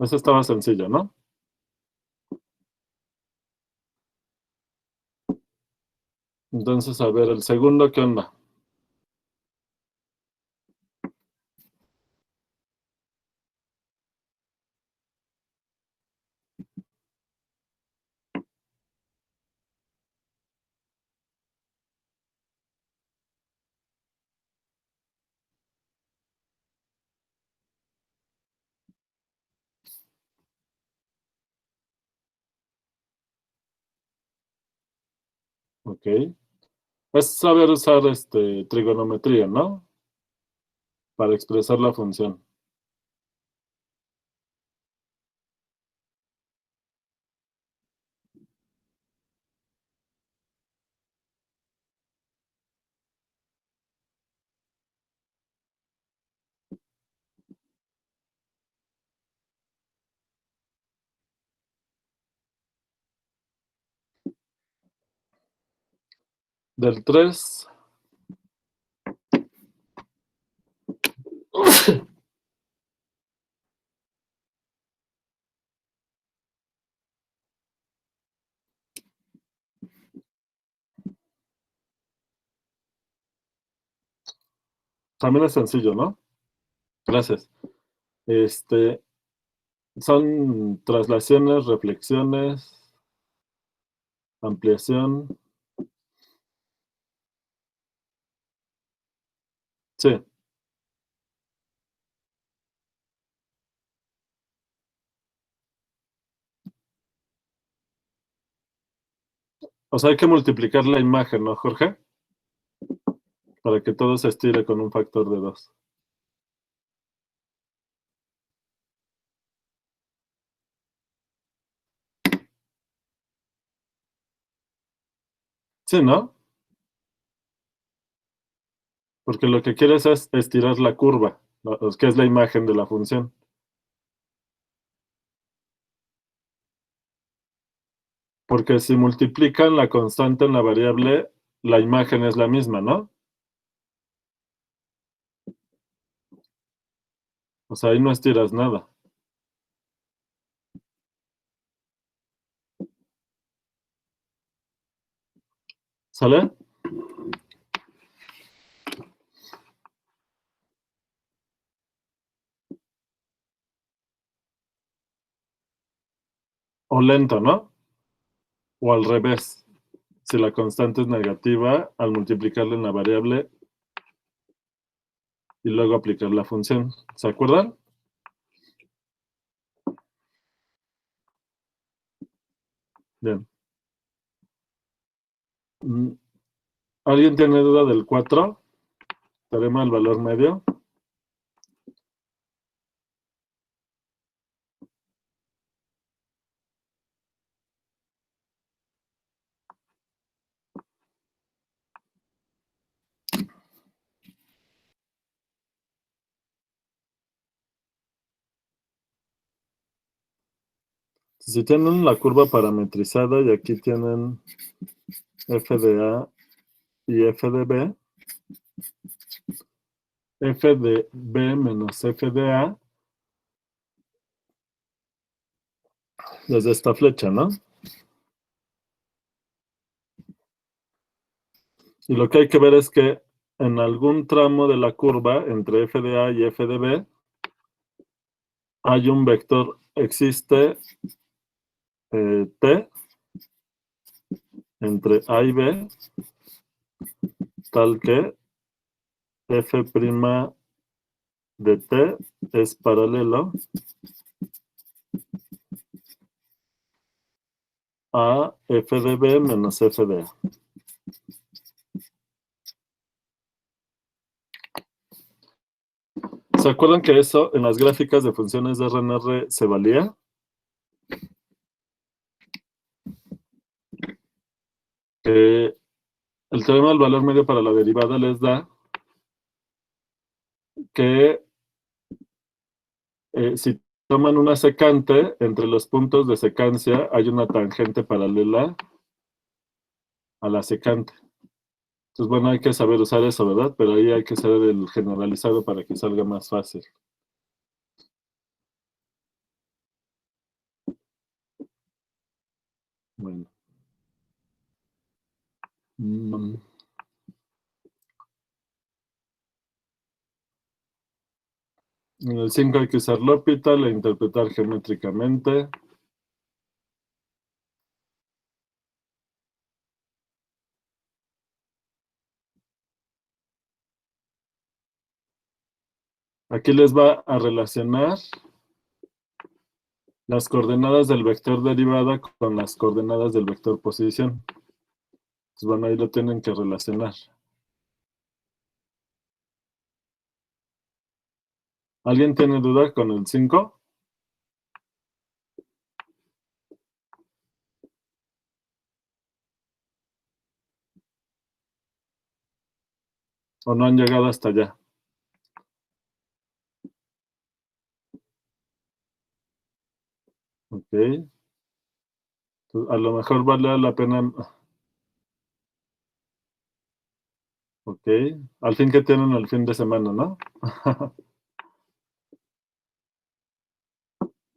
Eso estaba sencillo, ¿no? Entonces, a ver, el segundo, ¿qué onda? Ok. Es saber usar trigonometría, ¿no? Para expresar la función. Del 3. También es sencillo, ¿no? Gracias. Este, son traslaciones, reflexiones, ampliación. Sí. O sea, hay que multiplicar la imagen, ¿no, Jorge? Para que todo se estire con un factor de 2. Sí, ¿no? Porque lo que quieres es estirar la curva, que es la imagen de la función. Porque si multiplican la constante en la variable, la imagen es la misma, ¿no? O sea, ahí no estiras nada. ¿Sale? O lento, ¿no? O al revés. Si la constante es negativa, al multiplicarla en la variable y luego aplicar la función. ¿Se acuerdan? Bien. ¿Alguien tiene duda del 4? Teorema del valor medio. Si tienen la curva parametrizada y aquí tienen f de A y f de B, f de B menos f de A desde esta flecha, ¿no? Y lo que hay que ver es que en algún tramo de la curva entre f de A y f de B hay un vector, existe t entre A y B, tal que f' de t es paralelo a f de B menos f de A. ¿Se acuerdan que eso en las gráficas de funciones de RNR se valía? Que el teorema del valor medio para la derivada les da que si toman una secante, entre los puntos de secancia hay una tangente paralela a la secante. Entonces, bueno, hay que saber usar eso, ¿verdad? Pero ahí hay que saber el generalizado para que salga más fácil. Bueno. En el 5 hay que usar L'Hopital e interpretar geométricamente. Aquí les va a relacionar las coordenadas del vector derivada con las coordenadas del vector posición. Pues bueno, ahí lo tienen que relacionar. ¿Alguien tiene duda con el 5? ¿O no han llegado hasta allá? Ok. Pues a lo mejor vale la pena. Ok. Al fin que tienen el fin de semana, ¿no?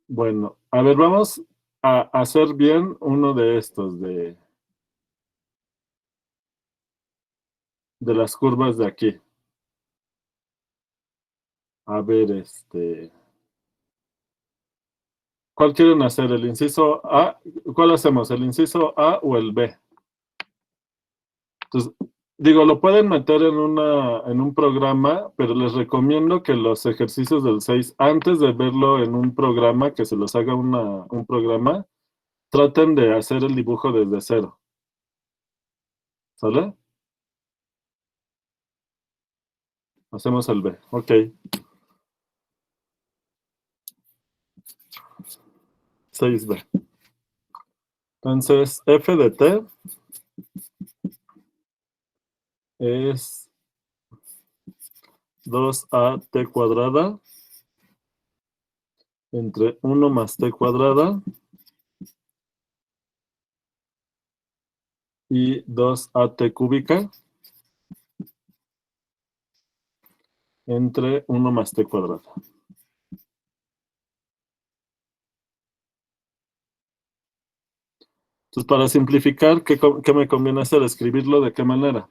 Bueno, a ver, vamos a hacer bien uno de estos, de las curvas de aquí. A ver, ¿cuál quieren hacer? ¿El inciso A? ¿Cuál hacemos? ¿El inciso A o el B? Entonces, digo, lo pueden meter en un programa, pero les recomiendo que los ejercicios del 6, antes de verlo en un programa, que se los haga un programa, traten de hacer el dibujo desde cero. ¿Sale? Hacemos el B. Ok. 6B. Entonces, f de t es 2at cuadrada entre 1 más t cuadrada y 2at cúbica entre 1 más t cuadrada. Entonces, para simplificar, ¿qué me conviene hacer? ¿Escribirlo de qué manera?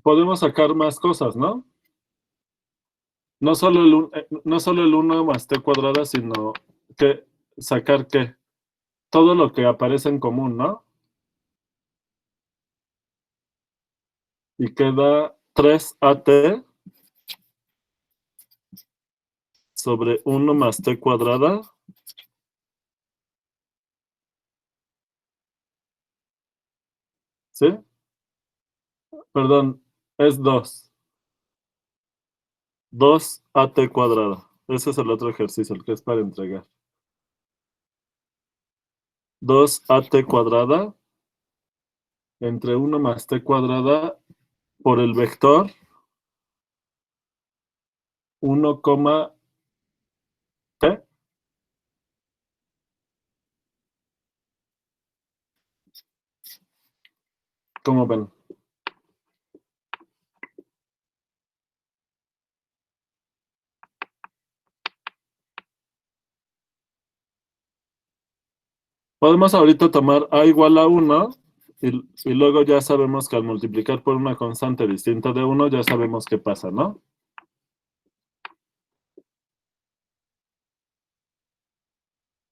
Podemos sacar más cosas, ¿no? No solo el 1 más t cuadrada, sino que sacar qué. Todo lo que aparece en común, ¿no? Y queda 3at sobre 1 más t cuadrada. ¿Sí? Perdón, es 2. 2at cuadrada. Ese es el otro ejercicio, el que es para entregar. 2at cuadrada entre 1 más t cuadrada por el vector 1, t. ¿Cómo ven? Podemos ahorita tomar a igual a 1 y luego ya sabemos que al multiplicar por una constante distinta de 1 ya sabemos qué pasa, ¿no?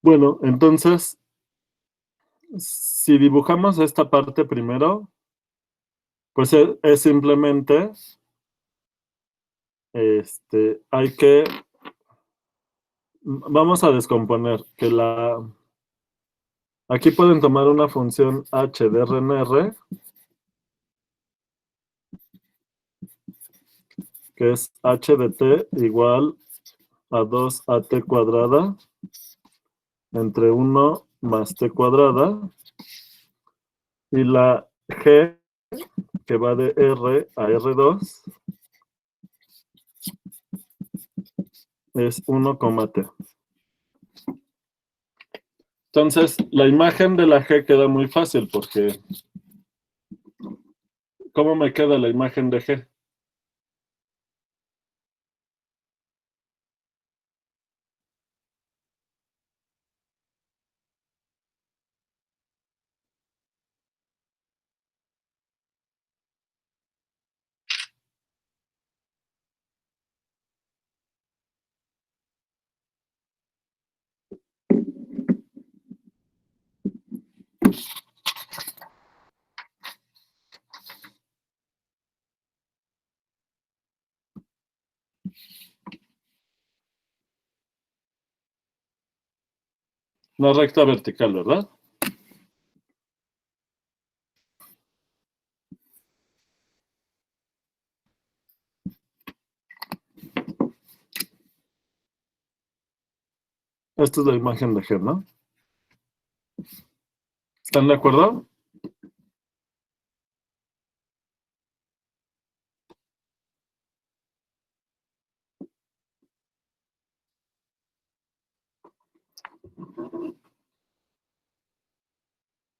Bueno, entonces, si dibujamos esta parte primero, pues es simplemente, hay que, vamos a descomponer que aquí pueden tomar una función h de RNR, que es h de t igual a 2at cuadrada entre 1 más t cuadrada. Y la g, que va de R a R2, es 1, t. Entonces, la imagen de la G queda muy fácil porque ¿cómo me queda la imagen de G? Una recta vertical, ¿verdad? Esta es la imagen de G, ¿no? ¿Están de acuerdo?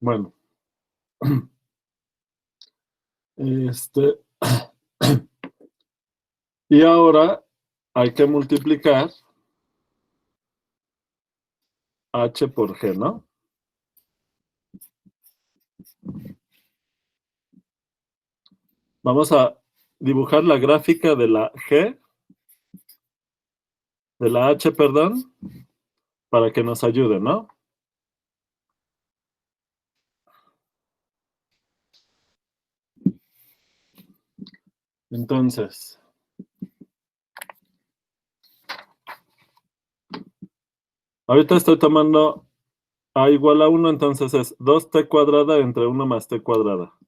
Bueno, y ahora hay que multiplicar H por G, ¿no? Vamos a dibujar la gráfica de la G, de la H, perdón, para que nos ayude, ¿no? Entonces, ahorita estoy tomando A igual a 1, entonces es 2t cuadrada entre 1 más t cuadrada.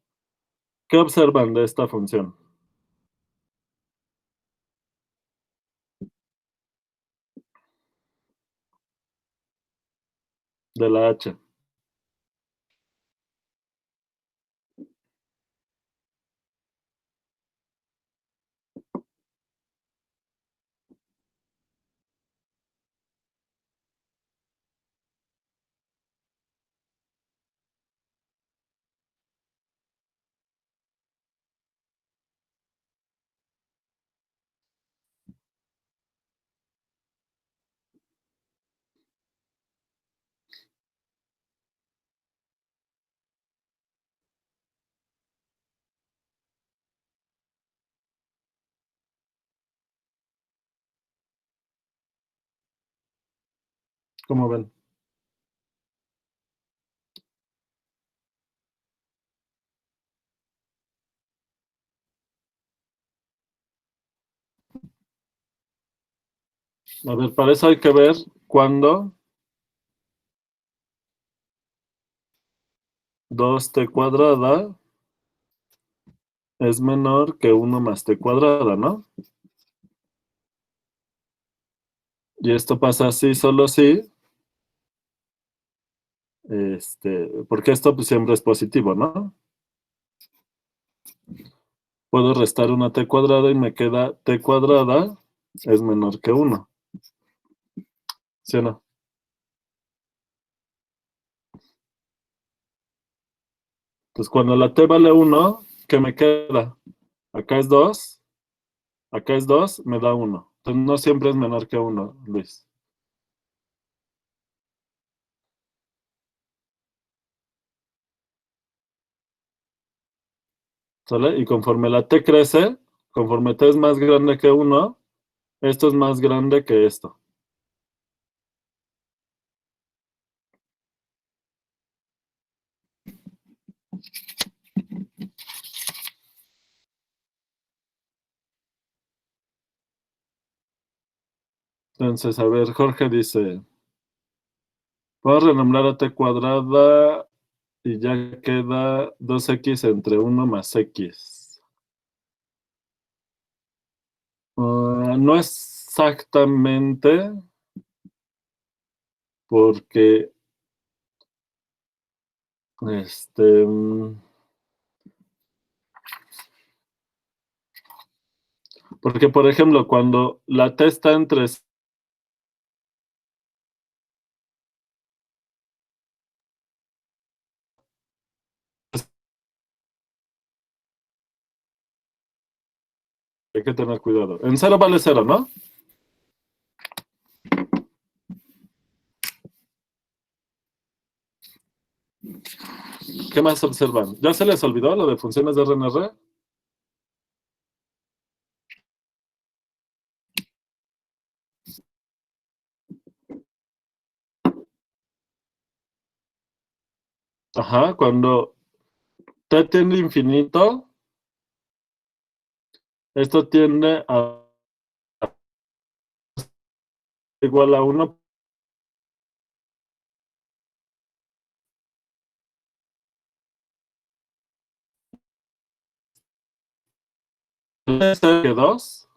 ¿Qué observan de esta función? De la H. ¿Cómo ven? A ver, para eso hay que ver cuándo 2t cuadrada es menor que 1 más t cuadrada, ¿no? Y esto pasa así, solo si, porque esto pues, siempre es positivo, ¿no? Puedo restar una t cuadrada y me queda t cuadrada es menor que 1. ¿Sí o no? Pues cuando la t vale 1, ¿qué me queda? Acá es 2, acá es 2, me da 1. Entonces no siempre es menor que 1, Luis. ¿Sale? Y conforme la t crece, conforme t es más grande que 1, esto es más grande que esto. Entonces, a ver, Jorge dice, puedo renombrar a t cuadrada y ya queda 2x entre 1 más x. No es exactamente porque, porque, por ejemplo, cuando la T está entre... Hay que tener cuidado. En cero vale cero, ¿no? ¿Qué más observan? ¿Ya se les olvidó lo de funciones de RNR? Ajá, cuando T tiende a infinito, esto tiende a igual a 1. Que 2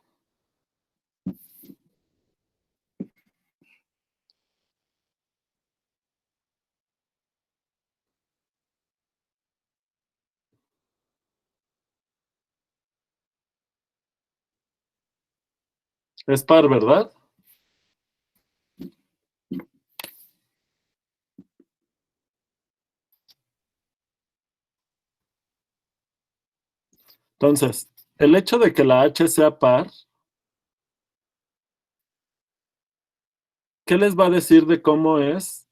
es par, ¿verdad? Entonces, el hecho de que la H sea par, ¿qué les va a decir de cómo es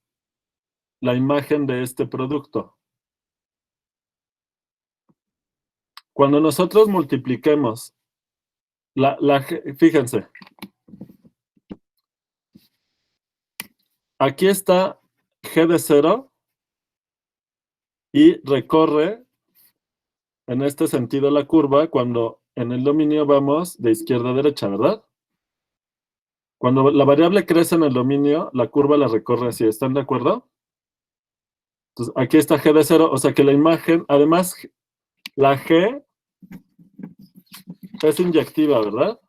la imagen de este producto? Cuando nosotros multipliquemos fíjense, aquí está G de 0 y recorre en este sentido la curva cuando en el dominio vamos de izquierda a derecha, ¿verdad? Cuando la variable crece en el dominio, la curva la recorre así, ¿están de acuerdo? Entonces, aquí está G de 0, o sea que la imagen, además, la G es inyectiva, ¿verdad?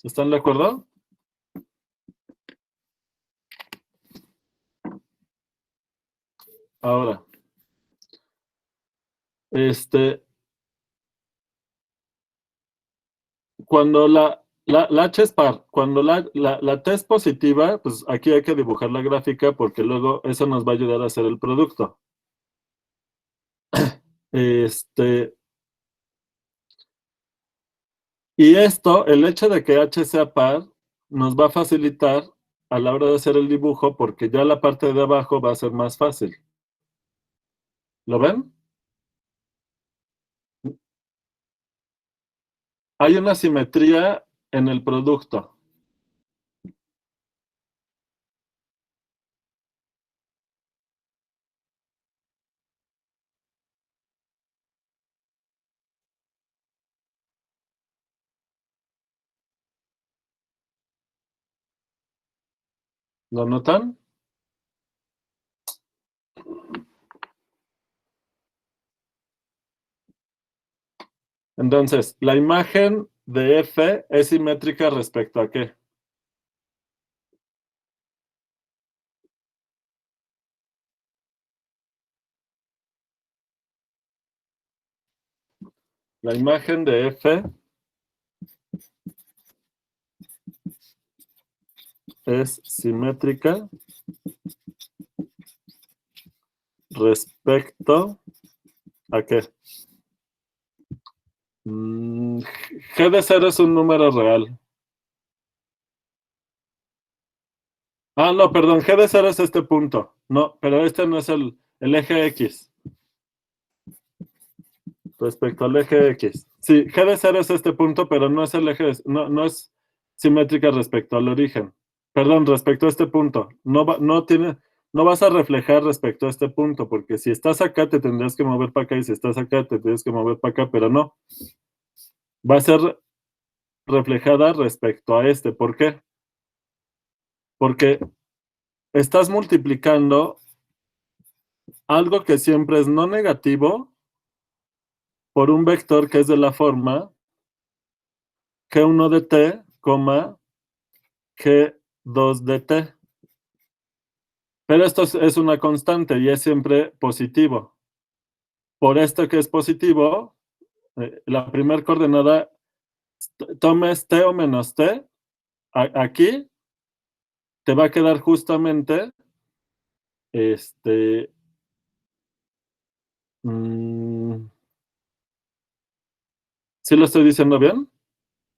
¿Están de acuerdo? Ahora, cuando la H es par, cuando la T es positiva, pues aquí hay que dibujar la gráfica porque luego eso nos va a ayudar a hacer el producto. Y esto, el hecho de que H sea par, nos va a facilitar a la hora de hacer el dibujo porque ya la parte de abajo va a ser más fácil. ¿Lo ven? Hay una simetría en el producto. ¿Lo notan? Entonces, la imagen de F es simétrica respecto a ¿qué? La imagen de F es simétrica respecto a ¿qué? G de 0 es un número real. Ah, no, perdón, G de 0 es este punto. No, pero este no es el eje X. Respecto al eje X. Sí, G de 0 es este punto, pero no es el eje, no es simétrica respecto al origen. Perdón, respecto a este punto. No vas a reflejar respecto a este punto, porque si estás acá te tendrías que mover para acá y si estás acá te tendrías que mover para acá, pero no. Va a ser reflejada respecto a este. ¿Por qué? Porque estás multiplicando algo que siempre es no negativo por un vector que es de la forma G1 de t, G2 de t. Pero esto es una constante y es siempre positivo. Por esto que es positivo, la primera coordenada, tomes t o menos t, aquí te va a quedar justamente ¿sí lo estoy diciendo bien?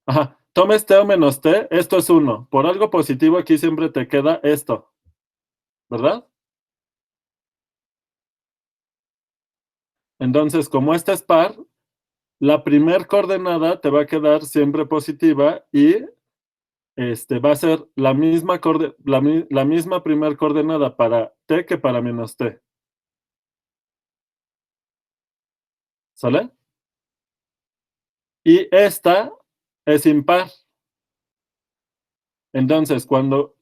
Ajá, tomes t o menos t, esto es 1. Por algo positivo aquí siempre te queda esto, ¿verdad? Entonces, como esta es par, la primer coordenada te va a quedar siempre positiva y va a ser la misma primer coordenada para t que para menos t. ¿Sale? Y esta es impar. Entonces, cuando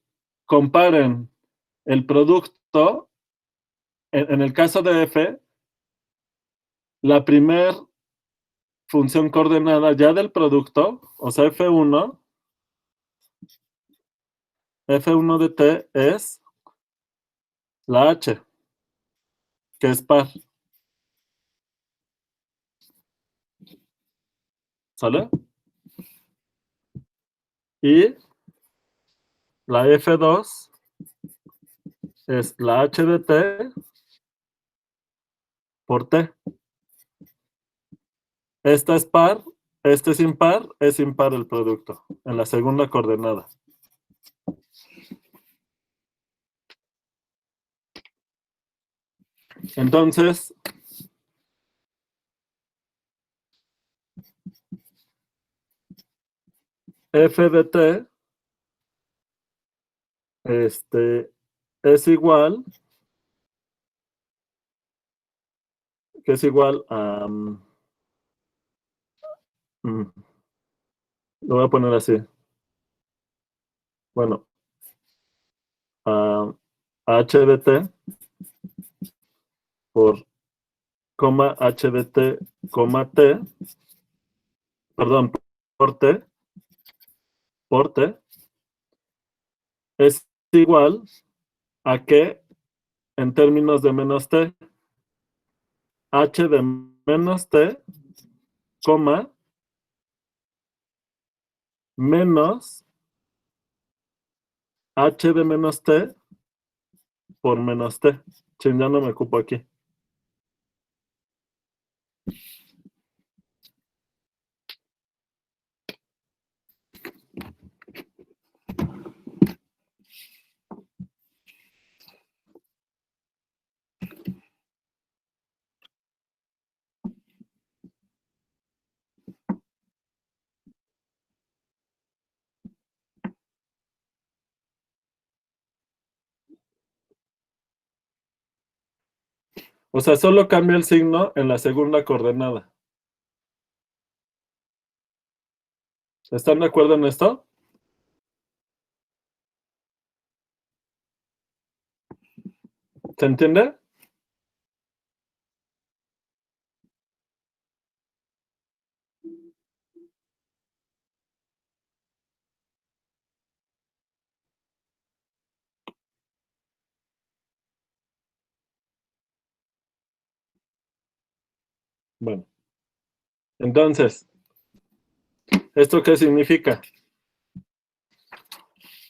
comparen el producto, en el caso de f, la primer función coordenada ya del producto, o sea, F1 de t es la h, que es par. ¿Sale? Y la F2 es la h de t por t. Esta es par, este es impar el producto, en la segunda coordenada. Entonces, f de t es igual, que es igual a, lo voy a poner así, bueno, a h de t por h de t, t, perdón, por t, es igual a que en términos de menos t, h de menos t, menos h de menos t por menos t. Chin, ya no me ocupo aquí. O sea, solo cambia el signo en la segunda coordenada. ¿Están de acuerdo en esto? ¿Se entiende? Bueno, entonces, ¿esto qué significa?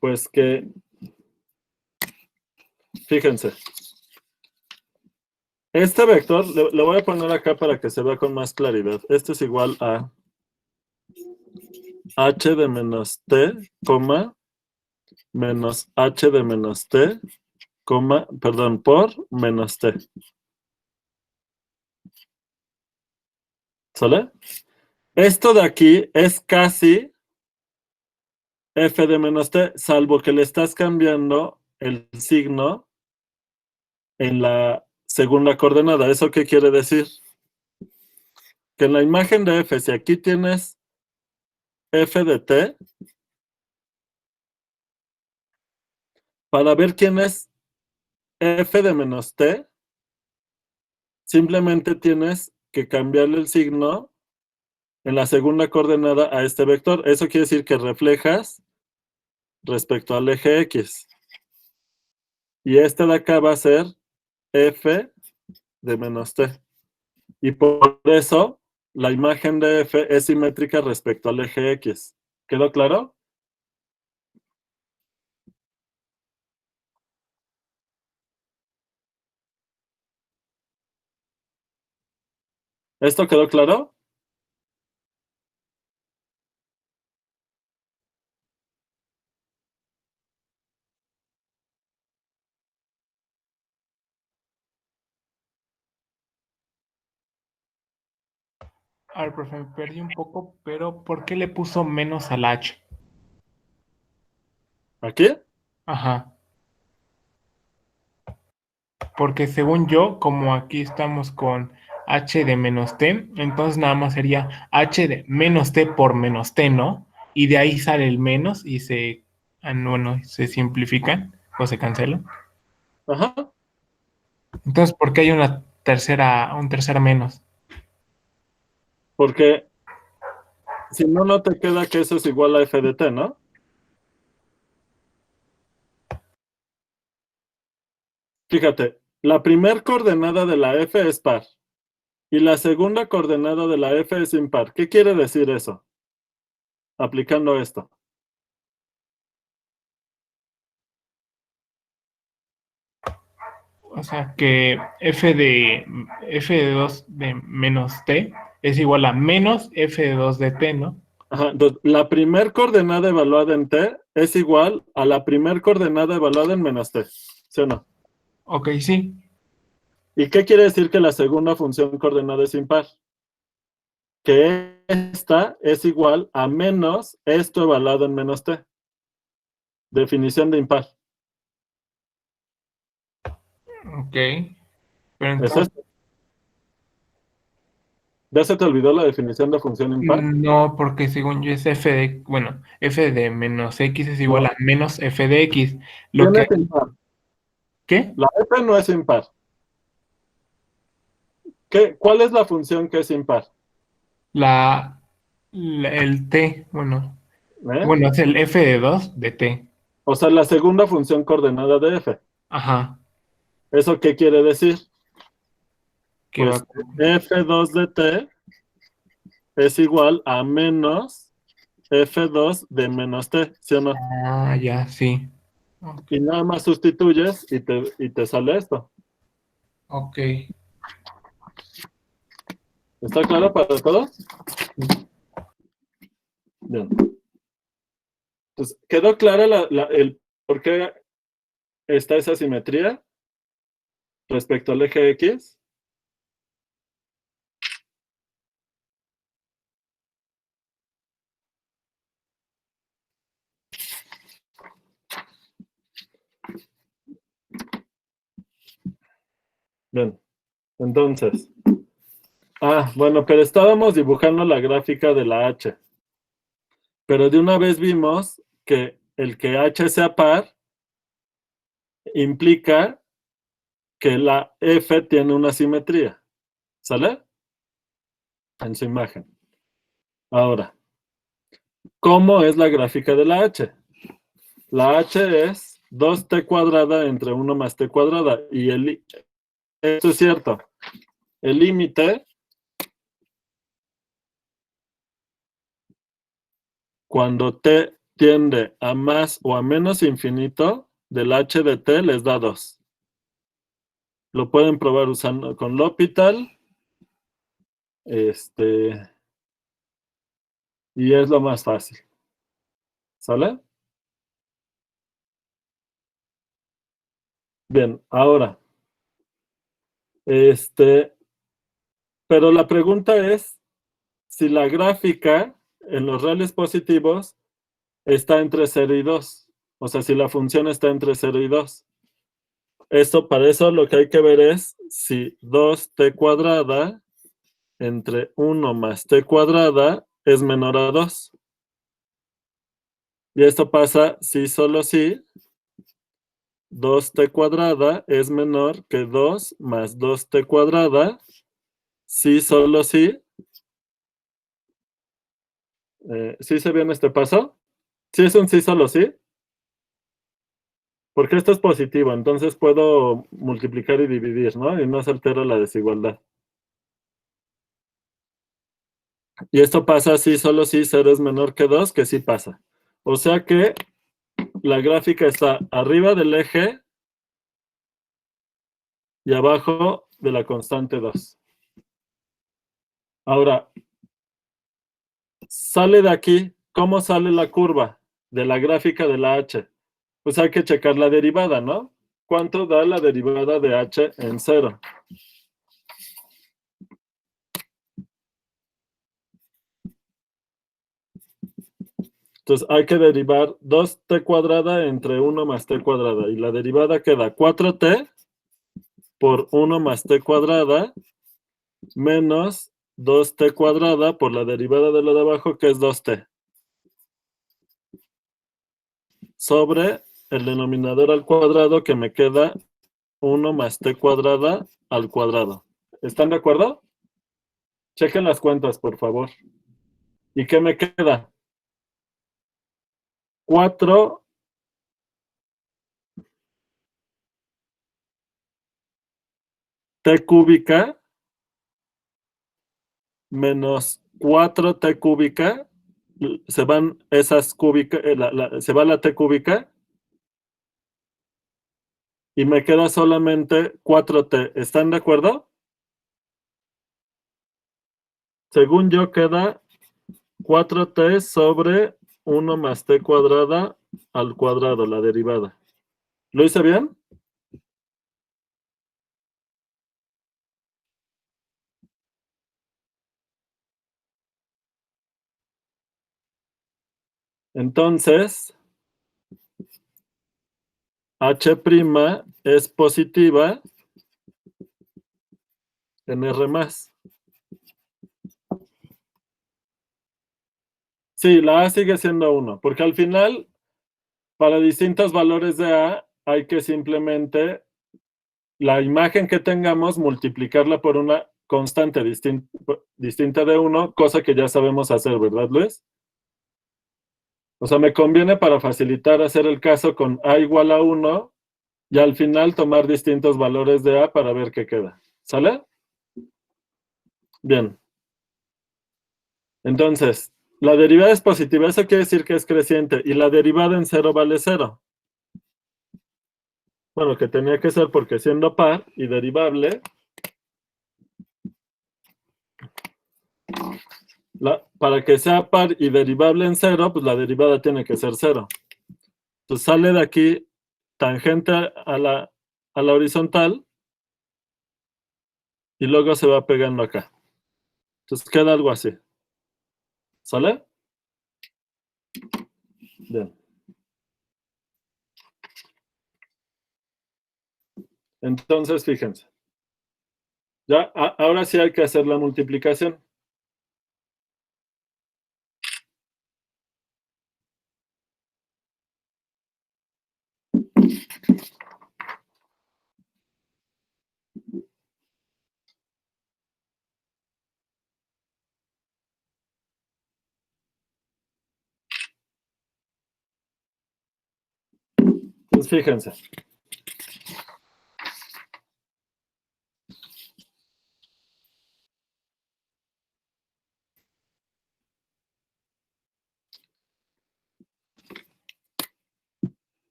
Pues que, fíjense, este vector, le voy a poner acá para que se vea con más claridad. Este es igual a h de menos t, menos h de menos t, perdón, por menos t. ¿Sale? Esto de aquí es casi f de menos t, salvo que le estás cambiando el signo en la segunda coordenada. ¿Eso qué quiere decir? Que en la imagen de f, si aquí tienes f de t, para ver quién es f de menos t, simplemente tienes que cambiarle el signo en la segunda coordenada a este vector. Eso quiere decir que reflejas respecto al eje X. Y este de acá va a ser f de menos t. Y por eso la imagen de f es simétrica respecto al eje X. ¿Quedó claro? ¿Esto quedó claro? A ver, profe, me perdí un poco, pero ¿por qué le puso menos al H? ¿Aquí? Ajá. Porque según yo, como aquí estamos con H de menos T, entonces nada más sería H de menos T por menos T, ¿no? Y de ahí sale el menos y bueno, se simplifican o se cancelan. Ajá. Entonces, ¿por qué hay un tercer menos? Porque si no, no te queda que eso es igual a f de t, ¿no? Fíjate, la primer coordenada de la f es par y la segunda coordenada de la f es impar. ¿Qué quiere decir eso? Aplicando esto. O sea, que f de 2 de menos T es igual a menos f de 2 de T, ¿no? Ajá, entonces, la primer coordenada evaluada en t es igual a la primer coordenada evaluada en menos t, ¿sí o no? Ok, sí. ¿Y qué quiere decir que la segunda función coordenada es impar? Que esta es igual a menos esto evaluado en menos t. Definición de impar. Ok. Pero ¿Es entonces, esto? ¿Ya se te olvidó la definición de función impar? no, porque según yo es bueno, f de menos x es igual No. a menos f de x. Lo ¿Quién que, es impar? ¿qué? La f no es impar. ¿Cuál es la función que es impar? La, el t, ¿Eh? bueno, es el f de 2 de t. O sea, la segunda función coordenada de f. Ajá, ¿Eso qué quiere decir? que va. Pues f2 de t es igual a menos f2 de menos t, ¿sí o no? Ah, ya, sí. Ok. Y nada más sustituyes y te sale esto. Ok. ¿Está claro para todos? Bien. Pues, ¿quedó clara el por qué está esa simetría respecto al eje X? Bien, entonces. Bueno, pero estábamos dibujando la gráfica de la H. Pero de una vez vimos que el que H sea par implica que la F tiene una simetría. ¿Sale? En su imagen. Ahora, ¿cómo es la gráfica de la H? La H es 2t cuadrada entre 1 más t cuadrada. Y esto es cierto. El límite, cuando t tiende a más o a menos infinito, del h de t les da 2. Lo pueden probar usando con L'Hopital. Y es lo más fácil. ¿Sale? Bien, ahora, pero la pregunta es si la gráfica en los reales positivos está entre 0 y 2. O sea, si la función está entre 0 y 2. Para eso lo que hay que ver es si 2t cuadrada entre 1 más t cuadrada es menor a 2. Y esto pasa si solo si 2t cuadrada es menor que 2 más 2t cuadrada, sí, solo sí. ¿Sí se viene este paso? ¿Sí es un sí, solo sí? Porque esto es positivo, entonces puedo multiplicar y dividir, ¿no? Y no se altera la desigualdad. Y esto pasa si solo si 0 es menor que 2, que sí pasa. O sea que la gráfica está arriba del eje y abajo de la constante 2. Ahora, sale de aquí. ¿Cómo sale la curva de la gráfica de la h? Pues hay que checar la derivada, ¿no? ¿Cuánto da la derivada de h en 0? Entonces hay que derivar 2t cuadrada entre 1 más t cuadrada. Y la derivada queda 4t por 1 más t cuadrada menos 2t cuadrada por la derivada de lo de abajo, que es 2t. Sobre el denominador al cuadrado, que me queda 1 más t cuadrada al cuadrado. ¿Están de acuerdo? Chequen las cuentas, por favor. ¿Y qué me queda? 4 t cúbica menos 4t cúbica. Se van esas cúbicas, se va la t cúbica y me queda solamente 4t. ¿Están de acuerdo? Según yo, queda 4t sobre 1 más t cuadrada al cuadrado, la derivada. ¿Lo hice bien? Entonces, h' es positiva en R+. Sí, la A sigue siendo 1, porque al final, para distintos valores de A, hay que simplemente la imagen que tengamos, multiplicarla por una constante distinta de 1, cosa que ya sabemos hacer, ¿verdad, Luis? O sea, me conviene para facilitar hacer el caso con A igual a 1 y al final tomar distintos valores de A para ver qué queda. ¿Sale? Bien. Entonces, la derivada es positiva, eso quiere decir que es creciente, y la derivada en 0 vale 0. Bueno, que tenía que ser porque siendo par y derivable, para que sea par y derivable en 0, pues la derivada tiene que ser 0. Entonces sale de aquí tangente a la horizontal y luego se va pegando acá. Entonces queda algo así. ¿Sale? Bien. Entonces, fíjense. Ya, ahora sí hay que hacer la multiplicación. Entonces, fíjense.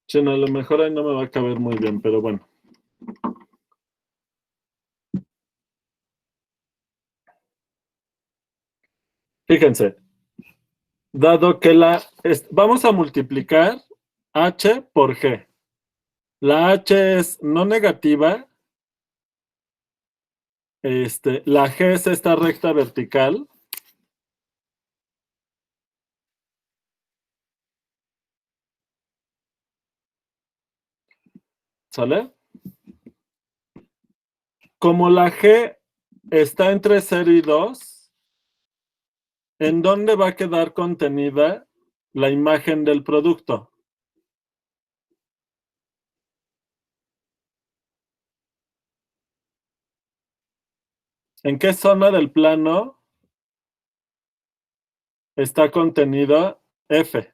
Chino, a lo mejor ahí no me va a caber muy bien, pero bueno. Fíjense, dado que vamos a multiplicar h por g. La h es no negativa, la g es esta recta vertical, ¿sale? como la G está entre 0 y 2, ¿en dónde va a quedar contenida la imagen del producto? ¿En qué zona del plano está contenida F?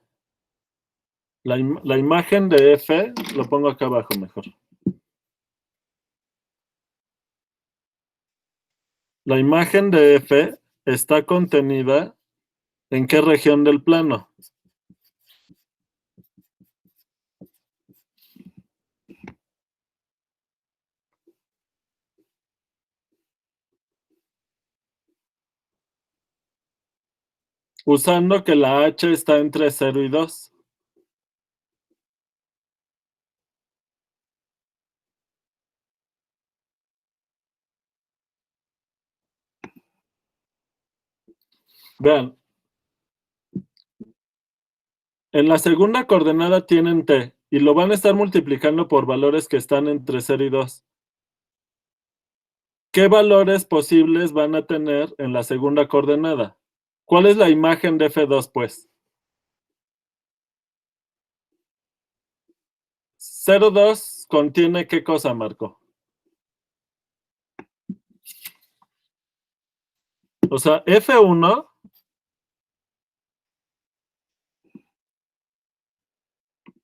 La imagen de F, lo pongo acá abajo mejor. La imagen de F está contenida ¿en qué región del plano? Usando que la H está entre 0 y 2. Vean, en la segunda coordenada tienen T y lo van a estar multiplicando por valores que están entre 0 y 2. ¿Qué valores posibles van a tener en la segunda coordenada? ¿Cuál es la imagen de F2, pues? 0,2 contiene ¿qué cosa, Marco? O sea, F1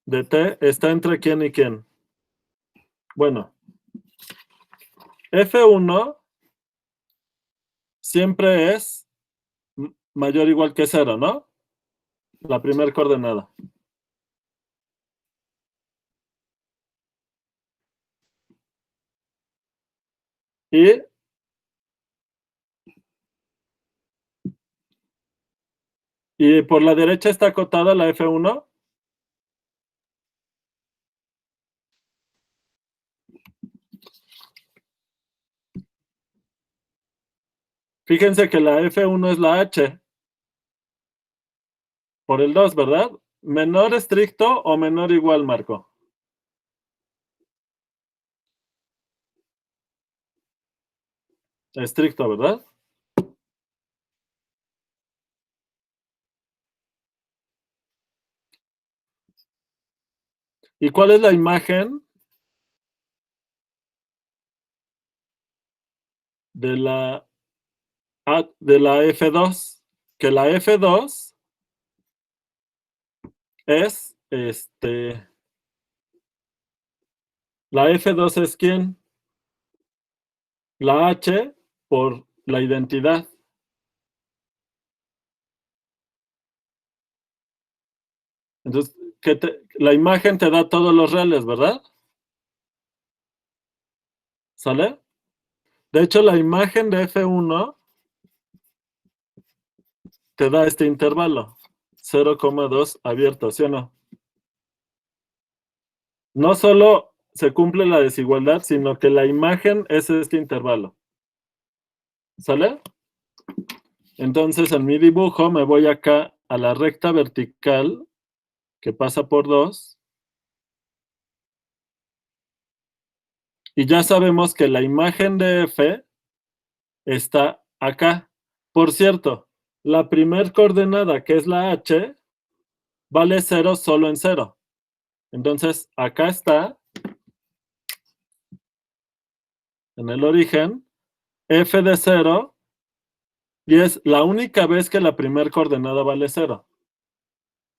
de T está entre quién y quién. Bueno, F1 siempre es mayor o igual que 0, ¿no? La primera coordenada. Y por la derecha está acotada la F1. Fíjense que la F1 es la H por el 2, ¿verdad? ¿Menor estricto o menor igual, Marco? Estricto, ¿verdad? ¿Y cuál es la imagen de la F2? Que la F2 es, la F2 es ¿quién? La H por la identidad. Entonces, la imagen te da todos los reales, ¿verdad? ¿Sale? De hecho, la imagen de F1 te da este intervalo, 0,2 abierto, ¿sí o no? No solo se cumple la desigualdad, sino que la imagen es este intervalo. ¿Sale? Entonces, en mi dibujo me voy acá a la recta vertical que pasa por 2. Y ya sabemos que la imagen de F está acá. Por cierto, la primer coordenada, que es la H, vale 0 solo en 0. Entonces, acá está, en el origen, F de 0, y es la única vez que la primera coordenada vale 0.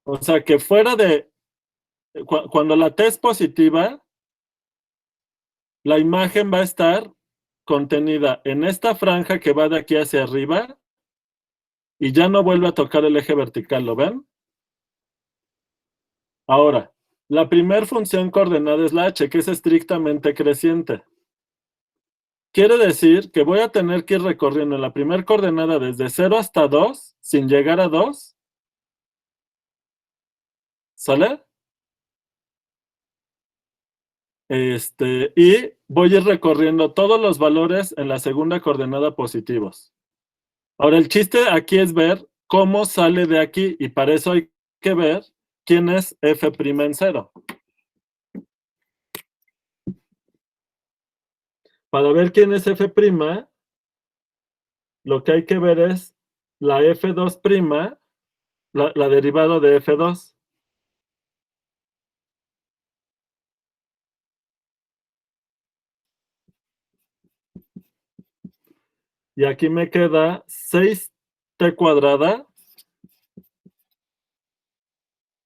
O sea que fuera de, cuando la T es positiva, la imagen va a estar contenida en esta franja que va de aquí hacia arriba y ya no vuelve a tocar el eje vertical, ¿lo ven? Ahora, la primera función coordenada es la H, que es estrictamente creciente. Quiere decir que voy a tener que ir recorriendo la primera coordenada desde 0 hasta 2, sin llegar a 2. ¿Sale? Y voy a ir recorriendo todos los valores en la segunda coordenada positivos. Ahora, el chiste aquí es ver cómo sale de aquí, y para eso hay que ver quién es F' en 0. Para ver quién es F', lo que hay que ver es la F2', la derivada de F2. Y aquí me queda 6t cuadrada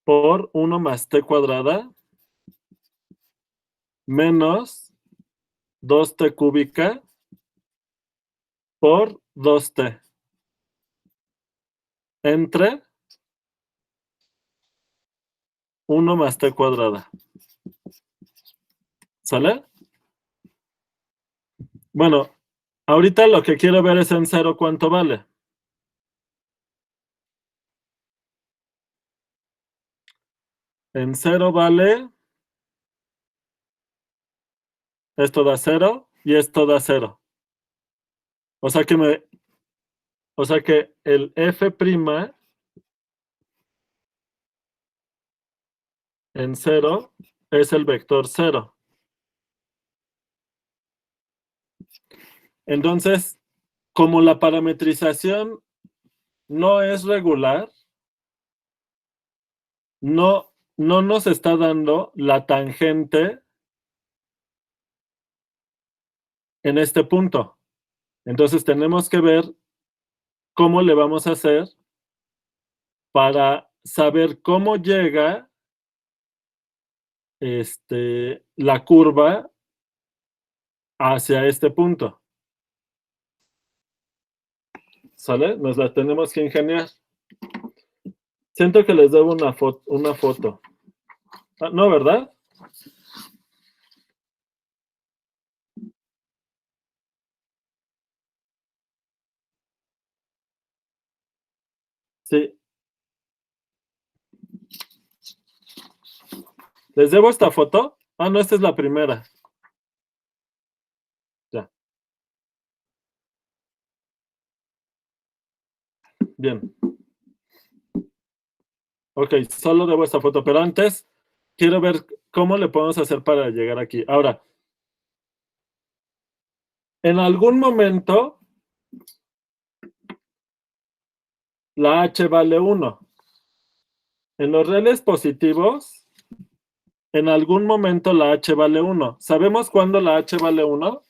por 1 más t cuadrada menos 2t cúbica por 2t entre 1 más t cuadrada. ¿Sale? Bueno, ahorita lo que quiero ver es en cero cuánto vale. En cero vale, esto da 0 y esto da 0. O sea que el F' en 0 es el vector 0. Entonces, como la parametrización no es regular, no nos está dando la tangente en este punto. Entonces tenemos que ver cómo le vamos a hacer para saber cómo llega la curva hacia este punto. ¿Sale? Nos la tenemos que ingeniar. Siento que les debo una foto. Ah, no, ¿verdad? Sí. ¿Les debo esta foto? Ah, no, esta es la primera. Ya. Bien. Ok, solo debo esta foto, pero antes quiero ver cómo le podemos hacer para llegar aquí. Ahora, en algún momento la h vale 1. En los reales positivos, en algún momento la h vale 1. ¿Sabemos cuándo la h vale 1?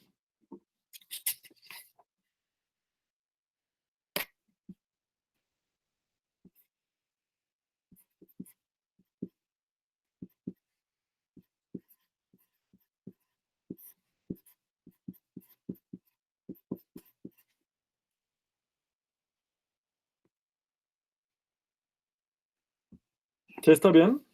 ¿Sí está bien?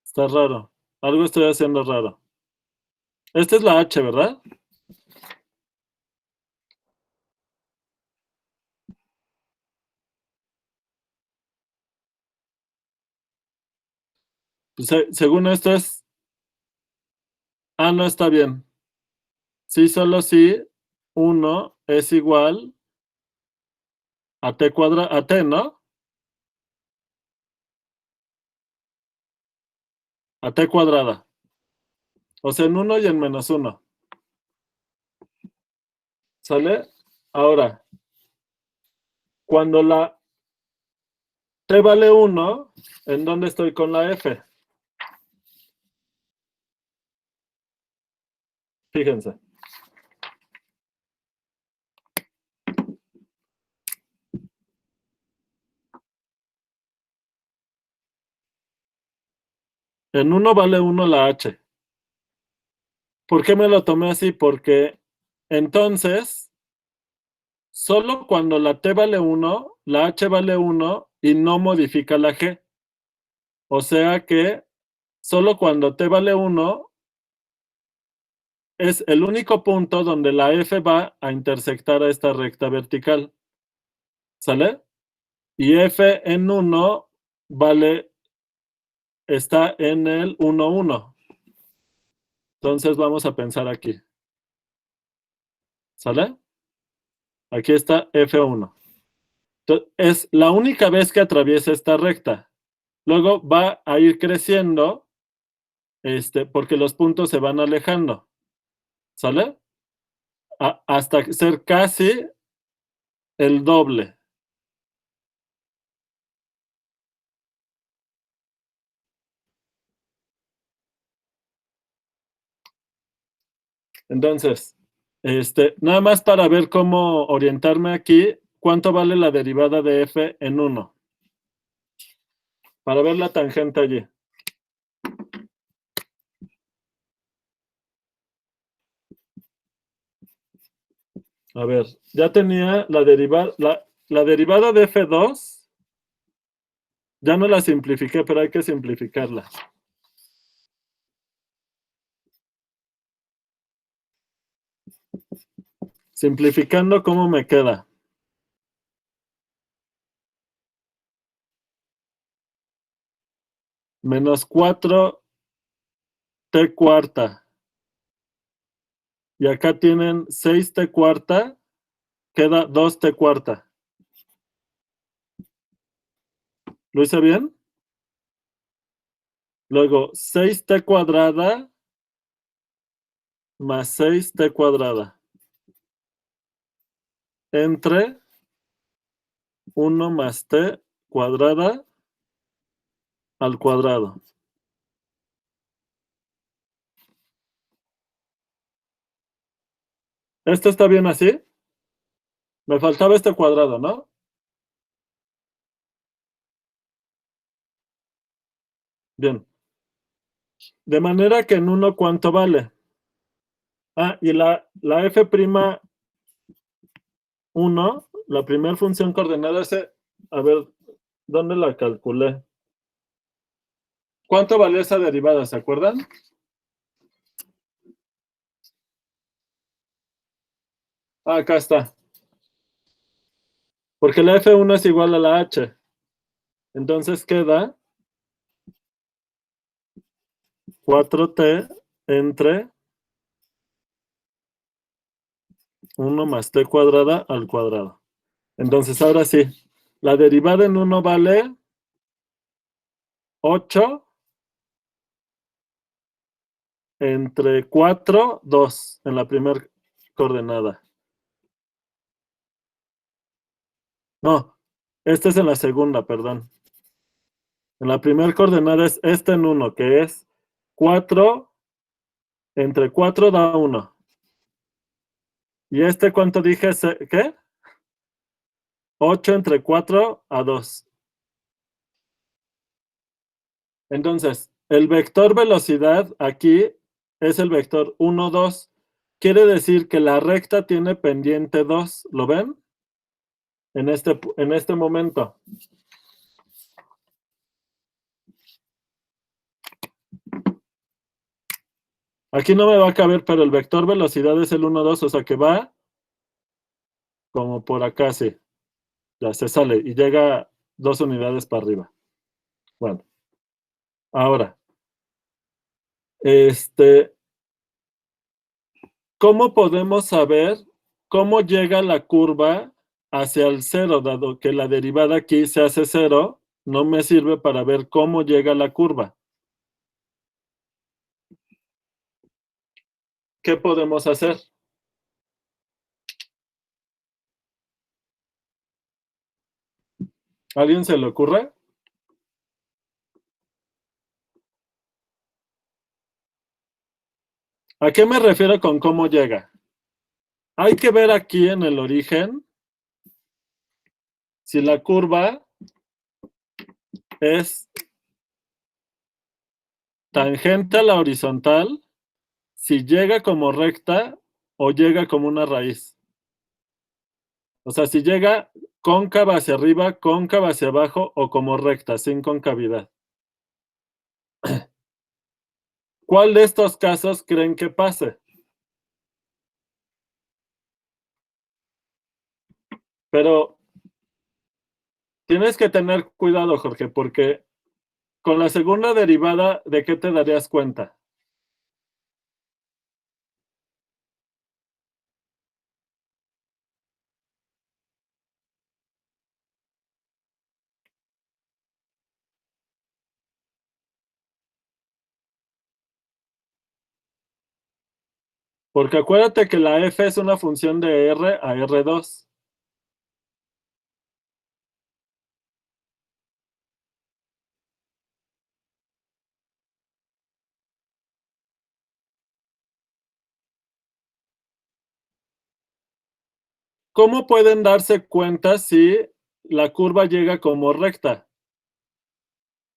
Está raro. Algo estoy haciendo raro. Esta es la h, ¿verdad? Pues, según esto es... Ah, no está bien. Sí, solo si 1 es igual a t cuadrado, a t, ¿no? A t cuadrada. O sea, en 1 y en menos 1. ¿Sale? Ahora, cuando la t vale 1, ¿en dónde estoy con la f? Fíjense. En 1 vale 1 la h. ¿Por qué me lo tomé así? Porque entonces, solo cuando la t vale 1, la h vale 1 y no modifica la g. O sea que solo cuando t vale 1 es el único punto donde la f va a intersectar a esta recta vertical. ¿Sale? Y f en 1 vale, está en el 1, 1. Entonces vamos a pensar aquí. ¿Sale? Aquí está F1. Entonces, es la única vez que atraviesa esta recta. Luego va a ir creciendo, porque los puntos se van alejando. ¿Sale? Hasta ser casi el doble. Entonces, nada más para ver cómo orientarme aquí, ¿cuánto vale la derivada de f en 1? Para ver la tangente allí. A ver, ya tenía la derivada de f2, ya no la simplifiqué, pero hay que simplificarla. Simplificando, ¿cómo me queda? Menos 4t cuarta. Y acá tienen 6t cuarta, queda 2t cuarta. ¿Lo hice bien? Luego, 6t cuadrada más 6t cuadrada. Entre 1 más t cuadrada al cuadrado. ¿Esto está bien así? Me faltaba este cuadrado, ¿no? Bien. De manera que en 1, ¿cuánto vale? Y la f'1, la primera función coordenada a ver, ¿dónde la calculé? ¿Cuánto valió esa derivada? ¿Se acuerdan? Acá está. Porque la f1 es igual a la h. Entonces queda 4t entre 1 más t cuadrada al cuadrado. Entonces, ahora sí, la derivada en 1 vale 8 entre 4, 2 en la primera coordenada. No, esta es en la segunda, perdón. En la primera coordenada es esta en 1, que es 4 entre 4 da 1. ¿Y cuánto dije? ¿Qué? 8 entre 4 a 2. Entonces, el vector velocidad aquí es el vector 1, 2. Quiere decir que la recta tiene pendiente 2. ¿Lo ven? En este momento. Aquí no me va a caber, pero el vector velocidad es el 1, 2, o sea que va como por acá, sí. Ya se sale y llega 2 unidades para arriba. Bueno, ahora, ¿cómo podemos saber cómo llega la curva hacia el 0? Dado que la derivada aquí se hace 0, no me sirve para ver cómo llega la curva. ¿Qué podemos hacer? ¿A alguien se le ocurre? ¿A qué me refiero con cómo llega? Hay que ver aquí en el origen si la curva es tangente a la horizontal, si llega como recta o llega como una raíz. O sea, si llega cóncava hacia arriba, cóncava hacia abajo o como recta, sin concavidad. ¿Cuál de estos casos creen que pase? Pero tienes que tener cuidado, Jorge, porque con la segunda derivada, ¿de qué te darías cuenta? Porque acuérdate que la f es una función de R a R2. ¿Cómo pueden darse cuenta si la curva llega como recta?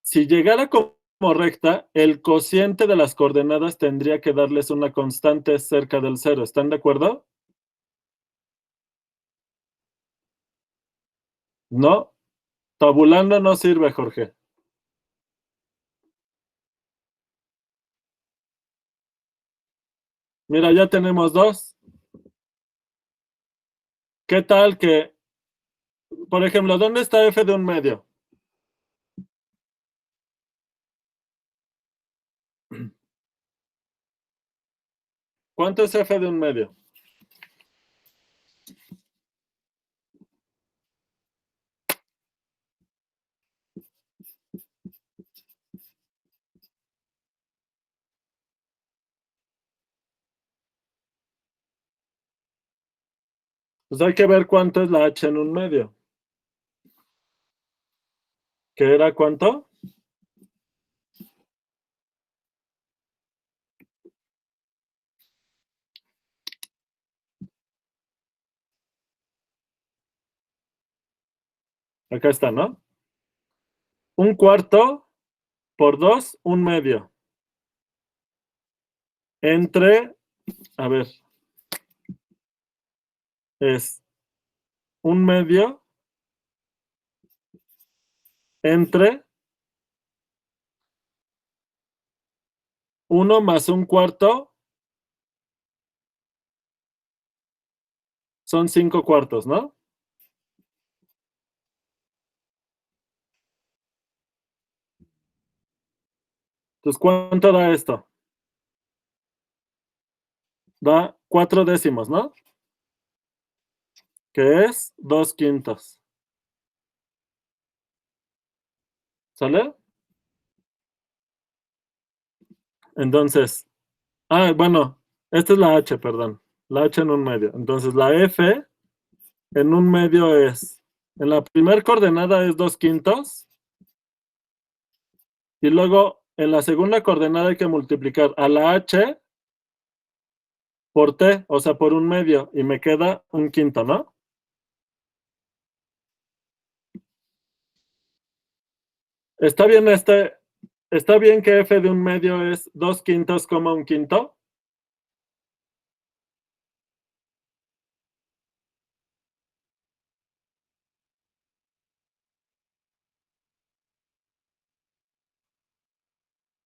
Si llegara como recta, el cociente de las coordenadas tendría que darles una constante cerca del cero. ¿Están de acuerdo? No. Tabulando no sirve, Jorge. Mira, ya tenemos dos. ¿Qué tal que, por ejemplo, dónde está f de un medio? ¿Cuánto es f de un medio? Pues hay que ver cuánto es la h en un medio. ¿Qué era cuánto? Acá está, ¿no? Un cuarto por 2, un medio. Entre, a ver, es un medio entre 1 más un cuarto son 5 cuartos, ¿no? Entonces, ¿cuánto da esto? Da 4 décimos, ¿no? Que es 2 quintos. ¿Sale? Entonces, bueno, esta es la h, perdón. La h en un medio. Entonces, la f en un medio es, en la primera coordenada es 2 quintos, y luego en la segunda coordenada hay que multiplicar a la h por t, o sea, por un medio, y me queda un quinto, ¿no? ¿Está bien está bien que f de un medio es 2 quintos, un quinto?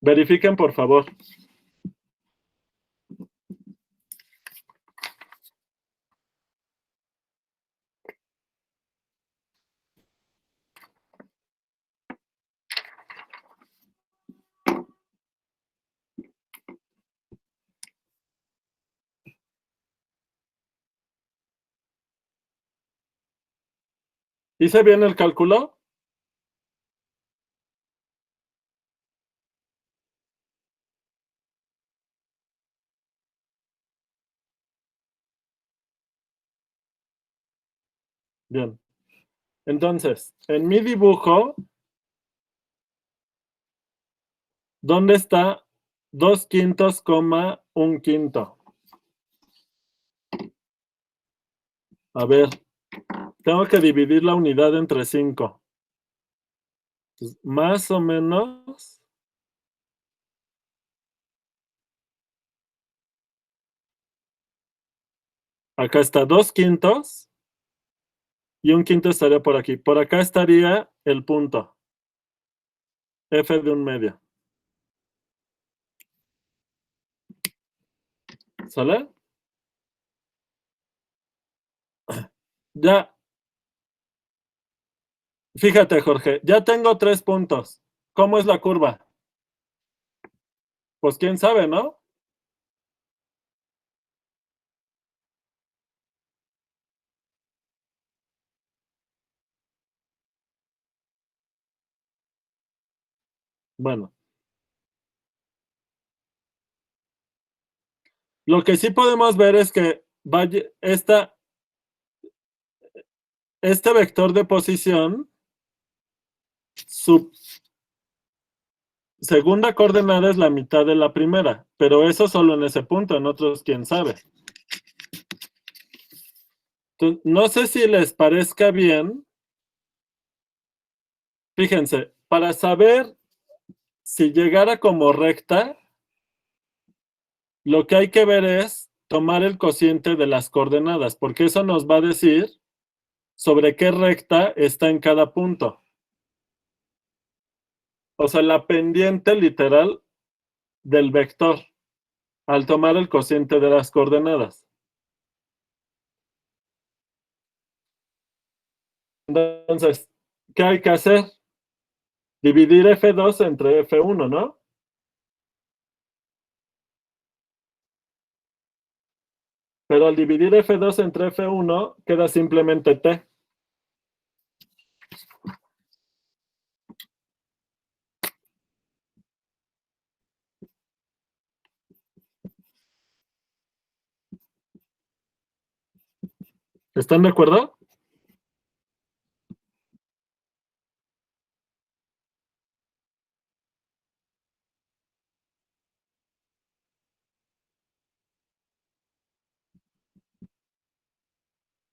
Verifiquen, por favor. ¿Hice bien el cálculo? Bien. Entonces, en mi dibujo, ¿dónde está 2 quintos, un quinto? A ver, tengo que dividir la unidad entre 5. Más o menos, acá está 2 quintos y un quinto estaría por aquí. Por acá estaría el punto, f de un medio. ¿Sale? Ya, fíjate, Jorge, ya tengo 3 puntos. ¿Cómo es la curva? Pues quién sabe, ¿no? Bueno, Lo que sí podemos ver es que este vector de posición, su segunda coordenada es la mitad de la primera, pero eso solo en ese punto, en otros quién sabe. Entonces, no sé si les parezca bien. Fíjense, para saber si llegara como recta, lo que hay que ver es tomar el cociente de las coordenadas, porque eso nos va a decir sobre qué recta está en cada punto. O sea, la pendiente literal del vector al tomar el cociente de las coordenadas. Entonces, ¿qué hay que hacer? Dividir F2 entre F1, ¿no? Pero al dividir F2 entre F1, queda simplemente T. ¿Están de acuerdo?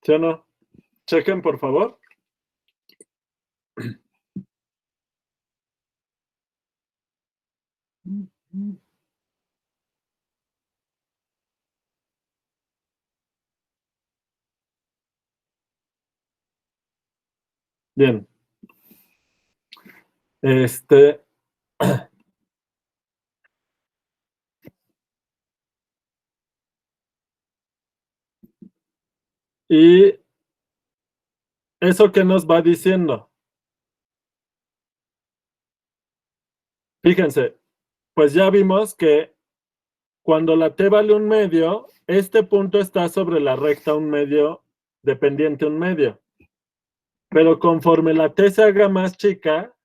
¿Sí o no? Chequen, por favor. Bien. Y eso que nos va diciendo. Fíjense, pues ya vimos que cuando la t vale 1/2, este punto está sobre la recta 1/2, dependiente 1/2. Pero conforme la t se haga más chica,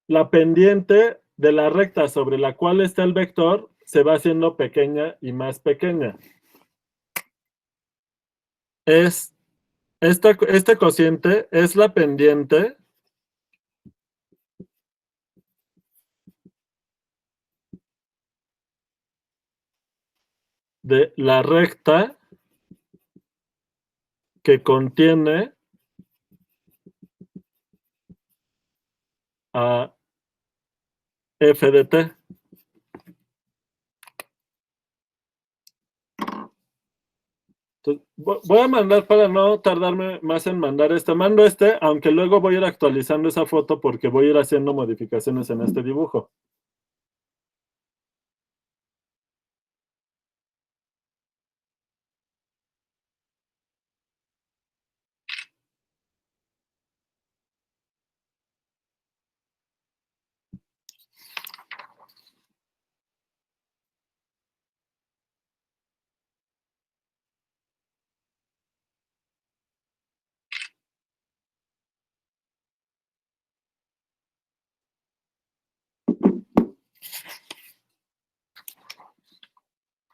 la pendiente de la recta sobre la cual está el vector se va haciendo pequeña y más pequeña. Este cociente es la pendiente de la recta que contiene a f de t. Entonces, voy a mandar para no tardarme más en mandar mando aunque luego voy a ir actualizando esa foto porque voy a ir haciendo modificaciones en este dibujo.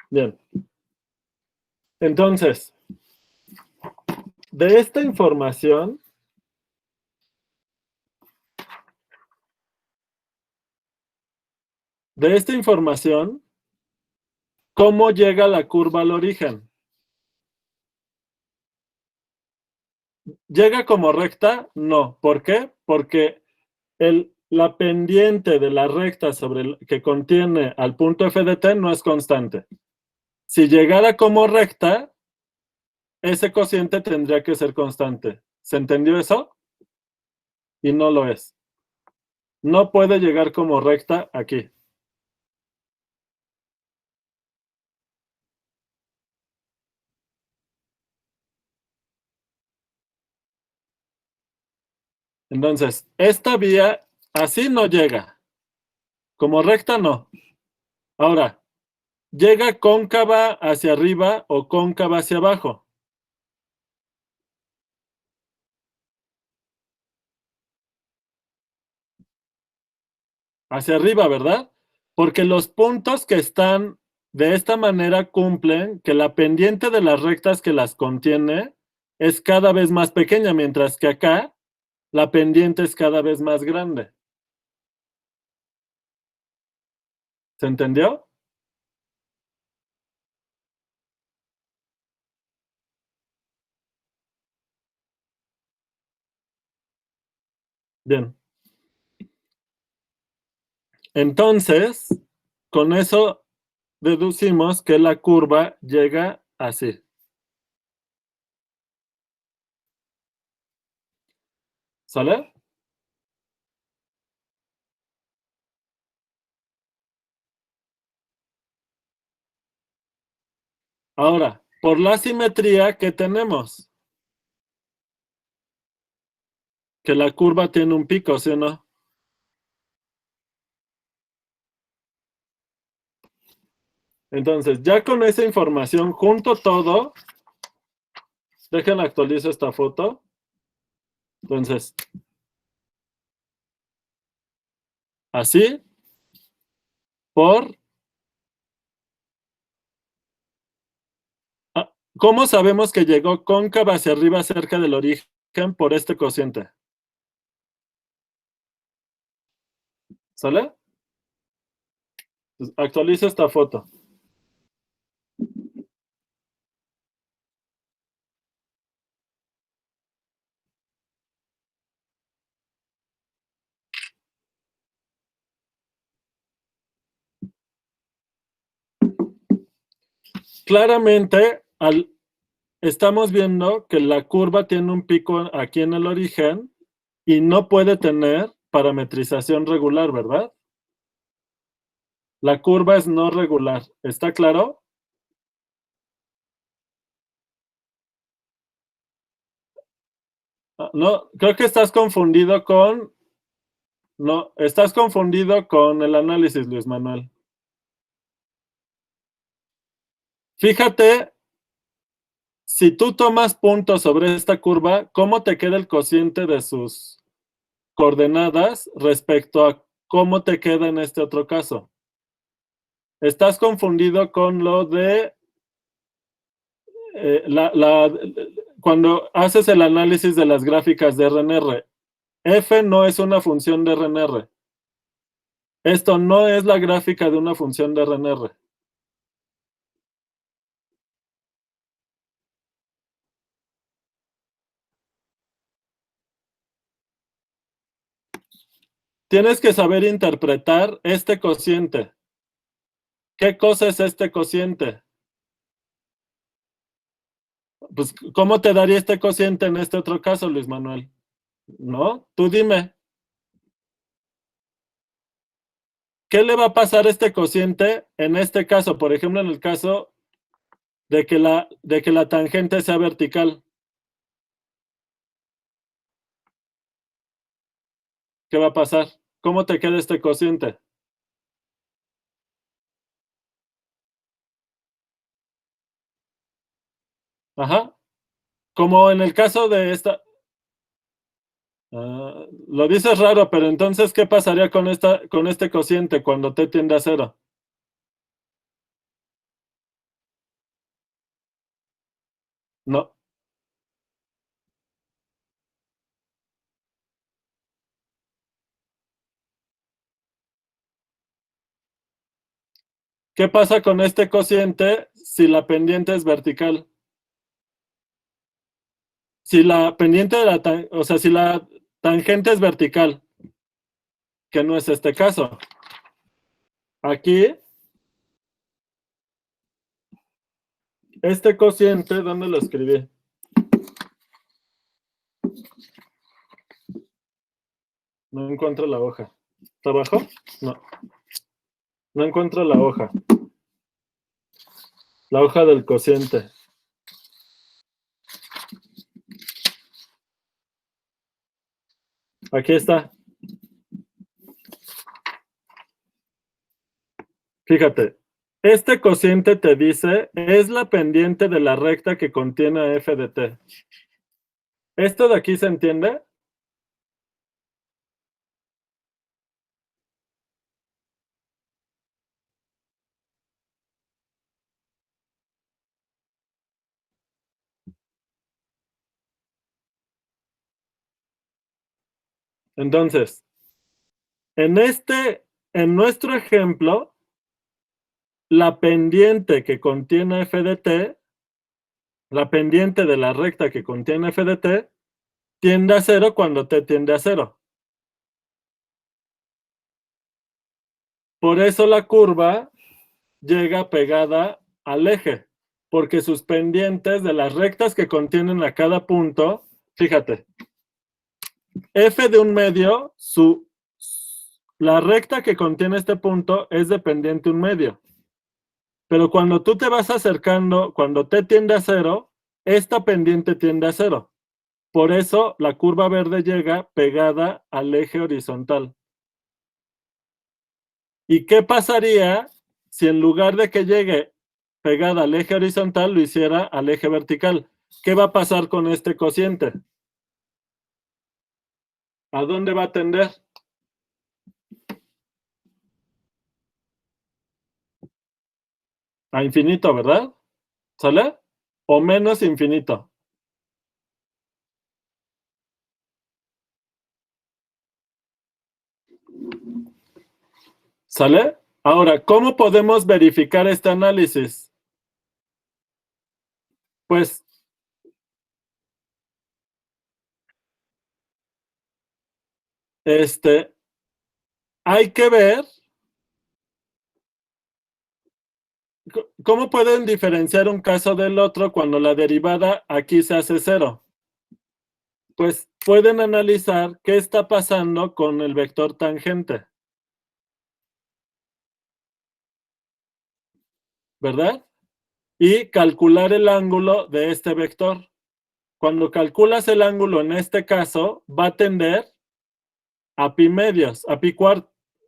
Bien. Entonces, de esta información, ¿cómo llega la curva al origen? ¿Llega como recta? No. ¿Por qué? Porque la pendiente de la recta que contiene al punto f de t no es constante. Si llegara como recta, ese cociente tendría que ser constante. ¿Se entendió eso? Y no lo es. No puede llegar como recta aquí. Entonces, esta vía así no llega. Como recta no. Ahora, ¿llega cóncava hacia arriba o cóncava hacia abajo? Hacia arriba, ¿verdad? Porque los puntos que están de esta manera cumplen que la pendiente de las rectas que las contiene es cada vez más pequeña, mientras que acá la pendiente es cada vez más grande. ¿Se entendió? Bien. Entonces, con eso deducimos que la curva llega así. ¿Sale? Ahora, por la simetría que tenemos, que la curva tiene un pico, ¿sí o no? Entonces, ya con esa información, junto todo, déjenme actualizar esta foto. Entonces, así, por... ¿Cómo sabemos que llegó cóncava hacia arriba cerca del origen por este cociente? ¿Sale? Pues actualizo esta foto. Claramente, estamos viendo que la curva tiene un pico aquí en el origen y no puede tener parametrización regular, ¿verdad? La curva es no regular. ¿Está claro? No, creo que estás confundido con... No, estás confundido con el análisis, Luis Manuel. Fíjate, si tú tomas puntos sobre esta curva, ¿cómo te queda el cociente de sus coordenadas respecto a cómo te queda en este otro caso? Estás confundido con lo de cuando haces el análisis de las gráficas de RNR. F no es una función de RNR. Esto no es la gráfica de una función de RNR. Tienes que saber interpretar este cociente. ¿Qué cosa es este cociente? Pues, ¿cómo te daría este cociente en este otro caso, Luis Manuel? ¿No? Tú dime. ¿Qué le va a pasar a este cociente en este caso? Por ejemplo, en el caso de que la tangente sea vertical. ¿Qué va a pasar? ¿Cómo te queda este cociente? Ajá. Como en el caso de esta... lo dices raro, pero entonces, ¿qué pasaría con este cociente cuando t tiende a 0? No. ¿Qué pasa con este cociente si la pendiente es vertical? Si la pendiente de o sea, si la tangente es vertical, que no es este caso. Aquí, este cociente, ¿dónde lo escribí? No encuentro la hoja. ¿Está abajo? No. No encuentro la hoja. La hoja del cociente. Aquí está. Fíjate. Este cociente te dice, es la pendiente de la recta que contiene a f de t. ¿Esto de aquí se entiende? Entonces, en nuestro ejemplo, la pendiente que contiene f de t, la pendiente de la recta que contiene f de t, tiende a 0 cuando t tiende a 0. Por eso la curva llega pegada al eje, porque sus pendientes de las rectas que contienen a cada punto, fíjate, f de un medio, la recta que contiene este punto es de pendiente un medio. Pero cuando tú te vas acercando, cuando t tiende a 0, esta pendiente tiende a 0. Por eso la curva verde llega pegada al eje horizontal. ¿Y qué pasaría si en lugar de que llegue pegada al eje horizontal, lo hiciera al eje vertical? ¿Qué va a pasar con este cociente? ¿A dónde va a tender? A infinito, ¿verdad? ¿Sale? O menos infinito. ¿Sale? Ahora, ¿cómo podemos verificar este análisis? Pues hay que ver cómo pueden diferenciar un caso del otro cuando la derivada aquí se hace 0. Pues pueden analizar qué está pasando con el vector tangente, ¿verdad? Y calcular el ángulo de este vector. Cuando calculas el ángulo en este caso, va a tender a pi medios,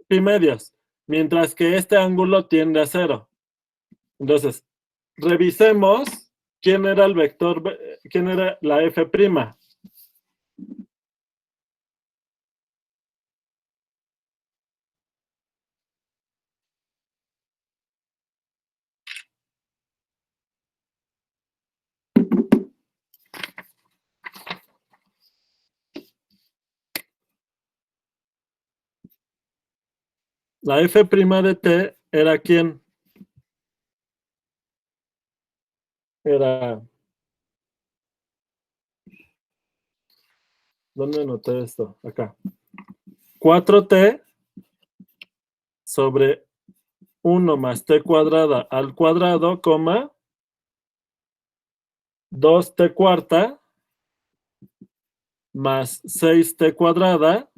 pi medios, mientras que este ángulo tiende a 0. Entonces, revisemos quién era el vector, quién era la f'. La f' de t era quién? Era... ¿Dónde anoté esto? Acá. 4t sobre 1 más t cuadrada al cuadrado, coma, 2t cuarta más 6t cuadrada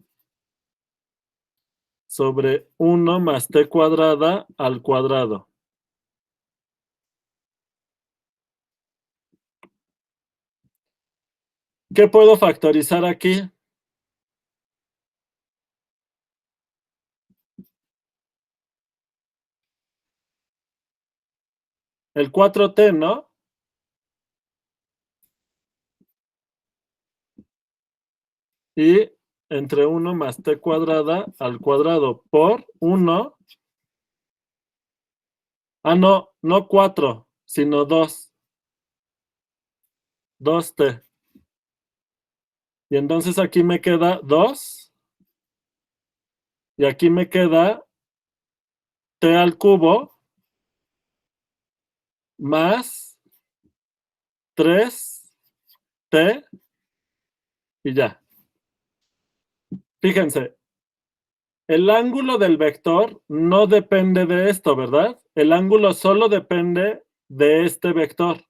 sobre 1 más t cuadrada al cuadrado. ¿Qué puedo factorizar aquí? El 4t, ¿no? Y entre 1 más t cuadrada al cuadrado por 1. Ah, no, no 4, sino 2. 2t. Y entonces aquí me queda 2. Y aquí me queda t al cubo más 3t y ya. Fíjense, el ángulo del vector no depende de esto, ¿verdad? El ángulo solo depende de este vector.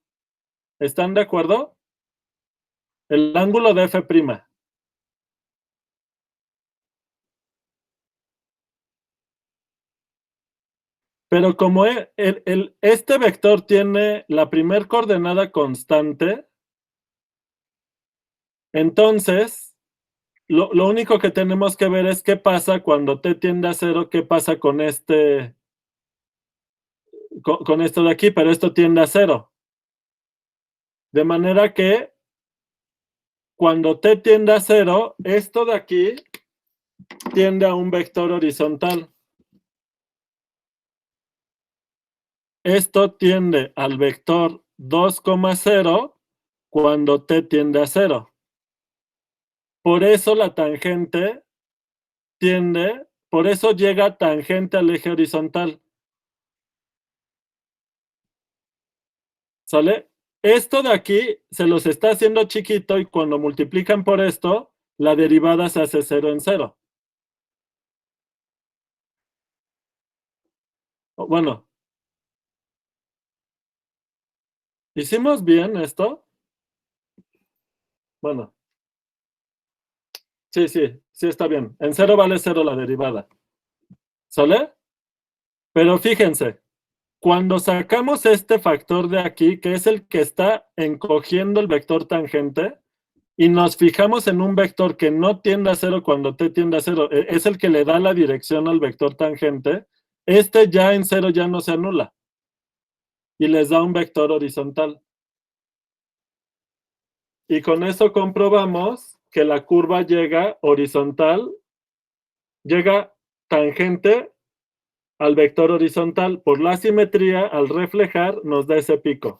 ¿Están de acuerdo? El ángulo de f'. Pero como este vector tiene la primer coordenada constante, entonces lo único que tenemos que ver es qué pasa cuando t tiende a 0, qué pasa con esto de aquí, pero esto tiende a 0. De manera que cuando t tiende a 0, esto de aquí tiende a un vector horizontal. Esto tiende al vector 2,0 cuando t tiende a 0. Por eso la tangente tiende, por eso llega tangente al eje horizontal. ¿Sale? Esto de aquí se los está haciendo chiquito y cuando multiplican por esto, la derivada se hace 0 en 0. Bueno. ¿Hicimos bien esto? Bueno. Sí, sí está bien. En 0 vale 0 la derivada. ¿Sale? Pero fíjense, cuando sacamos este factor de aquí, que es el que está encogiendo el vector tangente, y nos fijamos en un vector que no tiende a 0 cuando t tiende a 0, es el que le da la dirección al vector tangente, este ya en 0 ya no se anula. Y les da un vector horizontal. Y con eso comprobamos que la curva llega horizontal, llega tangente al vector horizontal. Por la simetría, al reflejar, nos da ese pico.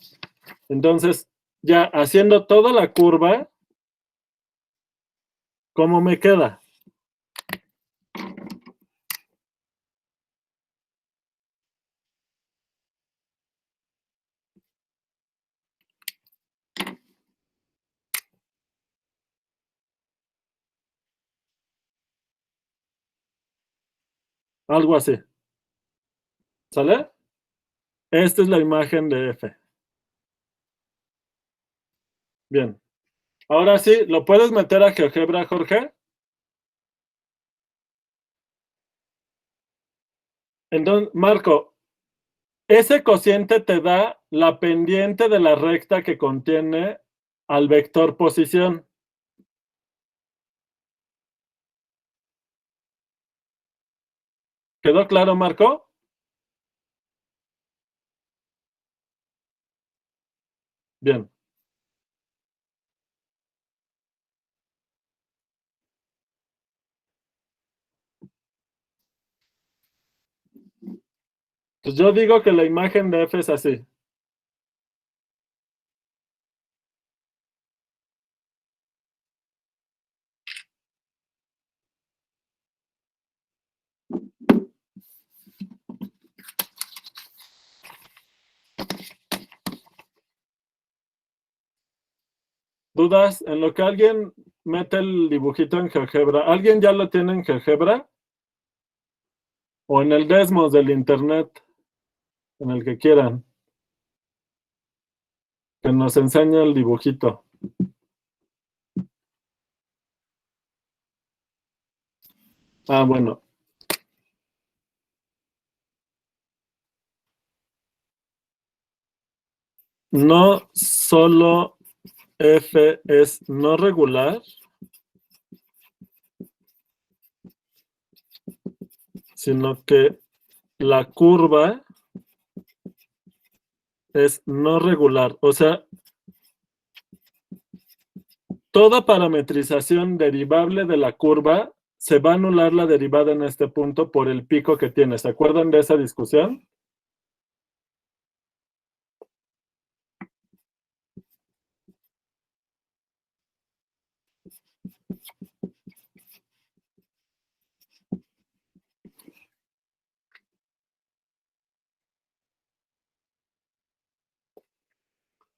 Entonces, ya haciendo toda la curva, ¿cómo me queda? Algo así. ¿Sale? Esta es la imagen de F. Bien. Ahora sí, ¿lo puedes meter a GeoGebra, Jorge? Entonces, Marco, ese cociente te da la pendiente de la recta que contiene al vector posición. ¿Quedó claro, Marco? Bien. Pues yo digo que la imagen de F es así. ¿Dudas? En lo que alguien mete el dibujito en GeoGebra. ¿Alguien ya lo tiene en GeoGebra? O en el Desmos del internet, en el que quieran. Que nos enseñe el dibujito. Ah, bueno. No solo F es no regular, sino que la curva es no regular. O sea, toda parametrización derivable de la curva se va a anular la derivada en este punto por el pico que tiene. ¿Se acuerdan de esa discusión?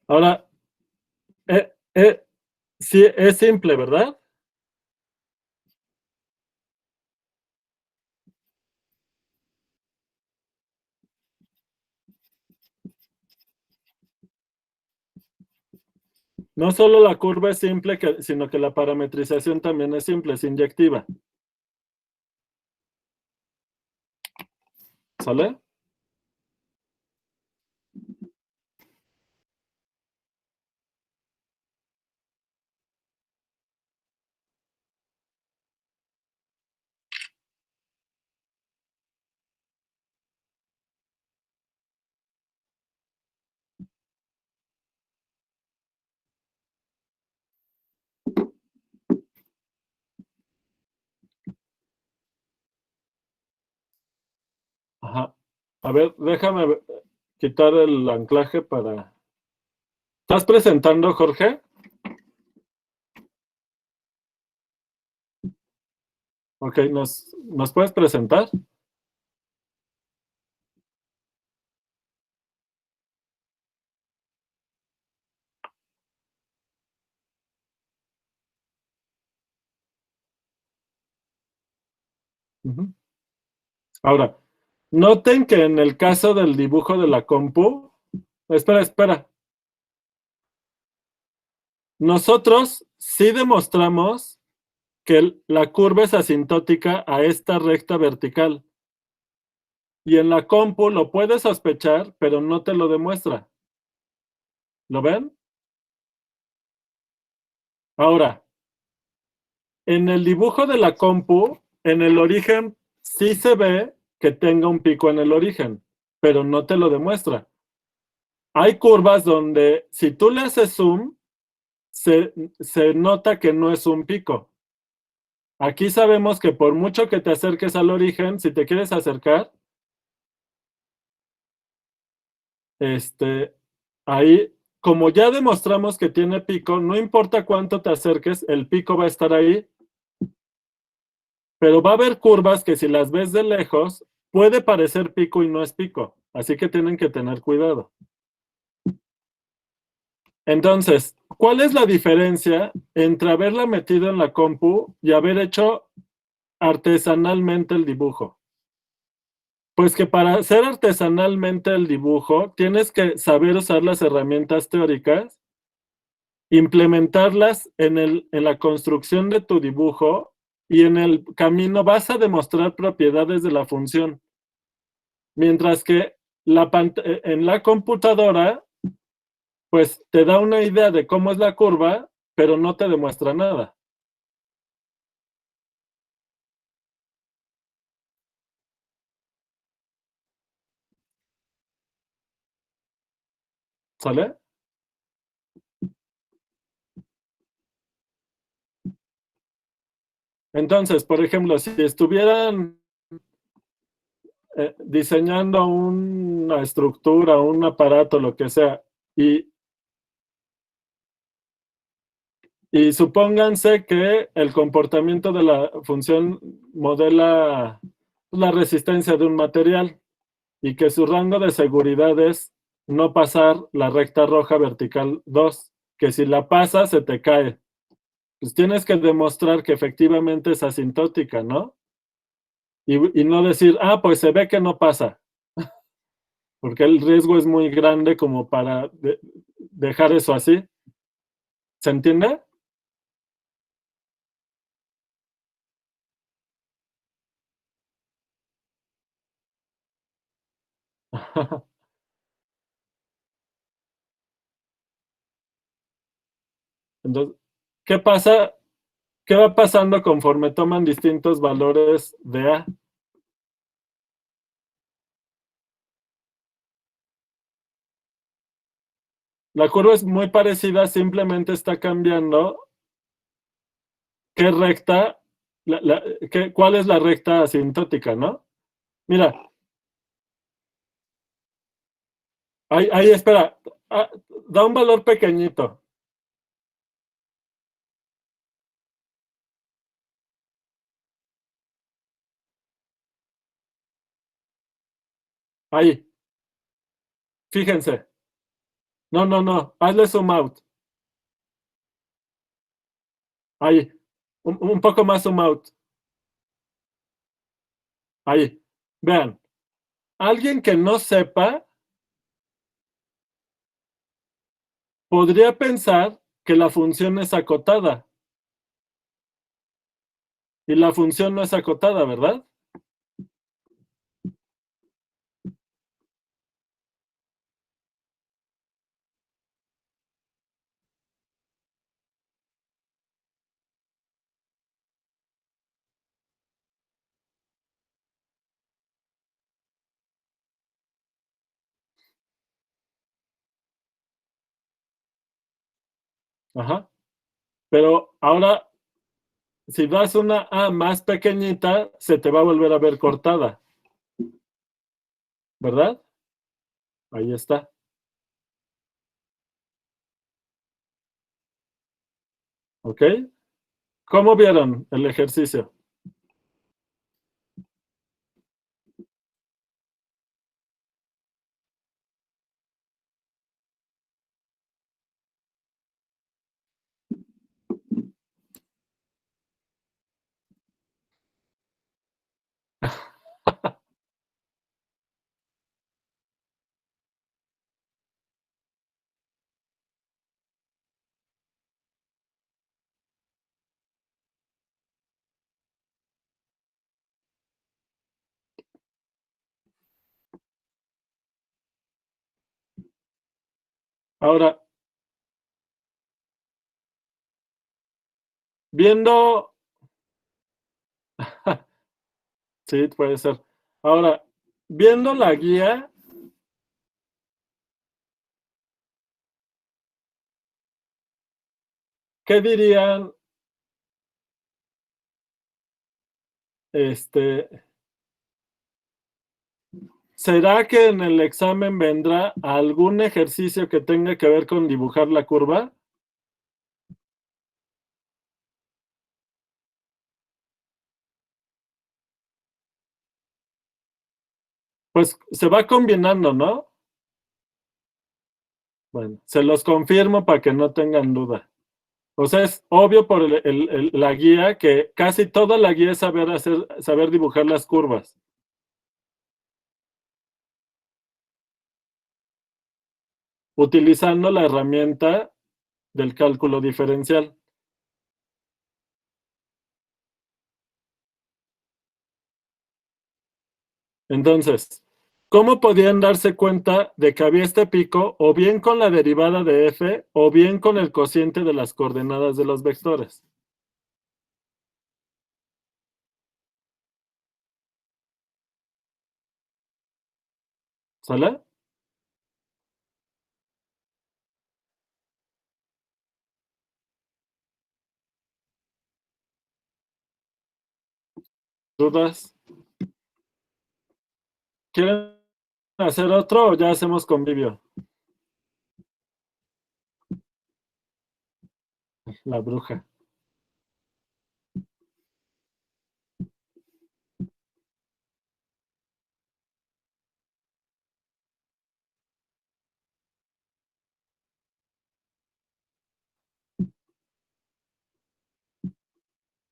Ahora, sí, es simple, ¿verdad? No solo la curva es simple, sino que la parametrización también es simple, es inyectiva. ¿Sale? Ajá. A ver, déjame quitar el anclaje para... ¿Estás presentando, Jorge? Ok, ¿nos puedes presentar? Ujú. Ahora, noten que en el caso del dibujo de la compu, espera, nosotros sí demostramos que la curva es asintótica a esta recta vertical. Y en la compu lo puedes sospechar, pero no te lo demuestra. ¿Lo ven? Ahora, en el dibujo de la compu, en el origen sí se ve que tenga un pico en el origen, pero no te lo demuestra. Hay curvas donde si tú le haces zoom, se nota que no es un pico. Aquí sabemos que por mucho que te acerques al origen, si te quieres acercar, ahí, como ya demostramos que tiene pico, no importa cuánto te acerques, el pico va a estar ahí, pero va a haber curvas que si las ves de lejos, puede parecer pico y no es pico, así que tienen que tener cuidado. Entonces, ¿cuál es la diferencia entre haberla metido en la compu y haber hecho artesanalmente el dibujo? Pues que para hacer artesanalmente el dibujo, tienes que saber usar las herramientas teóricas, implementarlas en la construcción de tu dibujo y en el camino vas a demostrar propiedades de la función. Mientras que en la computadora, pues te da una idea de cómo es la curva, pero no te demuestra nada. ¿Sale? Entonces, por ejemplo, si estuvieran diseñando una estructura, un aparato, lo que sea, y, y supónganse que el comportamiento de la función modela la resistencia de un material y que su rango de seguridad es no pasar la recta roja vertical 2, que si la pasas se te cae. Pues tienes que demostrar que efectivamente es asintótica, ¿no? Y no decir, ah, pues se ve que no pasa, porque el riesgo es muy grande como para dejar eso así. ¿Se entiende? Entonces, ¿qué pasa? ¿Qué va pasando conforme toman distintos valores de A? La curva es muy parecida, simplemente está cambiando qué recta, cuál es la recta asintótica, ¿no? Mira, ahí espera, ah, da un valor pequeñito. Ahí, fíjense. No, hazle zoom out. Ahí, un poco más zoom out. Ahí, vean. Alguien que no sepa podría pensar que la función es acotada. Y la función no es acotada, ¿verdad? Ajá. Pero ahora, si das una A más pequeñita, se te va a volver a ver cortada, ¿verdad? Ahí está. ¿Ok? ¿Cómo vieron el ejercicio? Ahora, viendo, sí, puede ser. Ahora, viendo la guía, ¿qué dirían? Este, ¿Será que en el examen vendrá algún ejercicio que tenga que ver con dibujar la curva? Pues se va combinando, ¿no? Bueno, se los confirmo para que no tengan duda. O sea, es obvio por la guía que casi toda la guía es saber dibujar las curvas, utilizando la herramienta del cálculo diferencial. Entonces, ¿cómo podían darse cuenta de que había este pico o bien con la derivada de f o bien con el cociente de las coordenadas de los vectores? ¿Sale? ¿Dudas? ¿Quieren hacer otro o ya hacemos convivio? La bruja.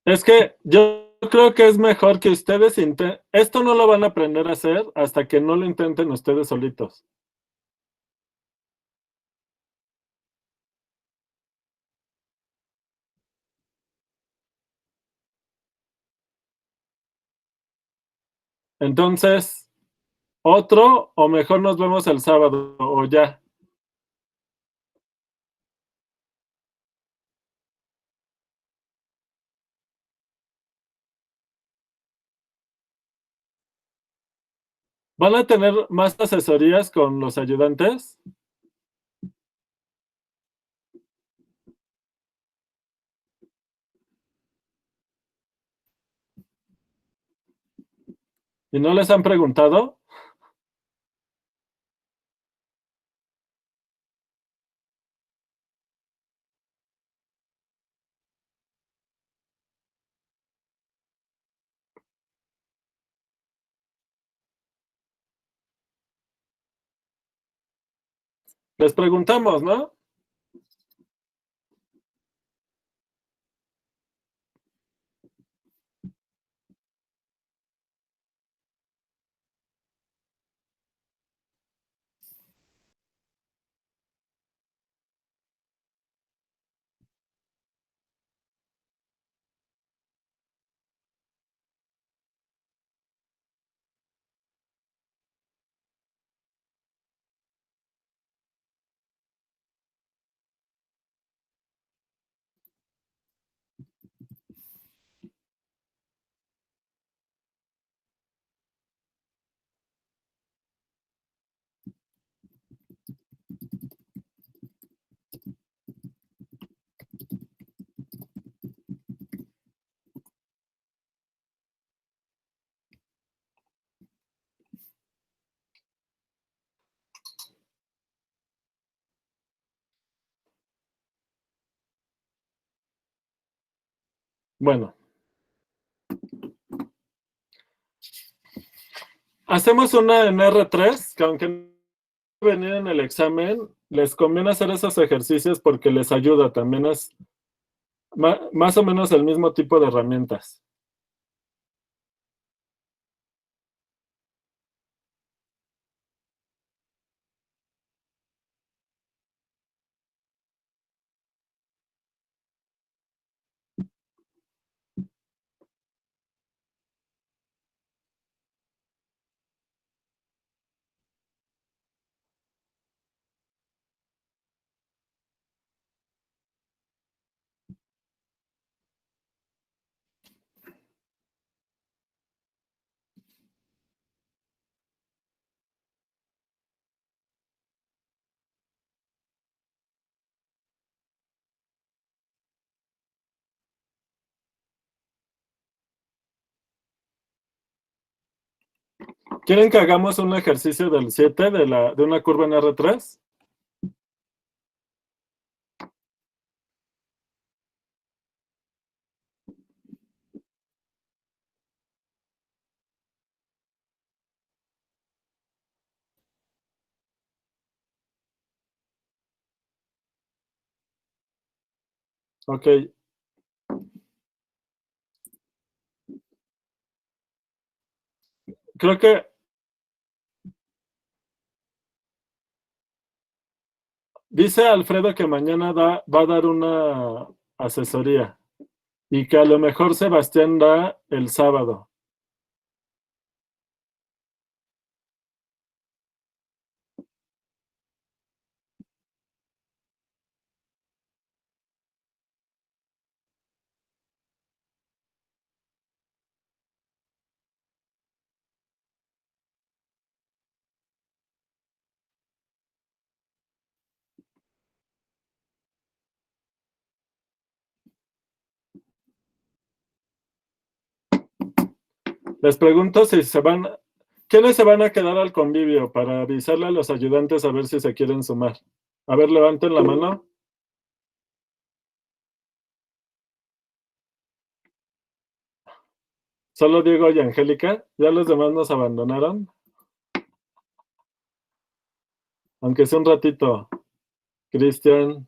Es que yo creo que es mejor que ustedes intenten. Esto no lo van a aprender a hacer hasta que no lo intenten ustedes solitos. Entonces, otro o mejor nos vemos el sábado o ya. ¿Van a tener más asesorías con los ayudantes? ¿Y no les han preguntado? Les preguntamos, ¿no? Bueno, hacemos una en R3, que aunque no venir en el examen, les conviene hacer esos ejercicios porque les ayuda. También es más o menos el mismo tipo de herramientas. ¿Quieren que hagamos un ejercicio del 7 de una curva en R3? Ok. Creo que dice Alfredo que mañana va a dar una asesoría y que a lo mejor Sebastián da el sábado. Les pregunto si ¿quiénes se van a quedar al convivio para avisarle a los ayudantes a ver si se quieren sumar? A ver, levanten la mano. Solo Diego y Angélica. Ya los demás nos abandonaron. Aunque sea un ratito. Cristian,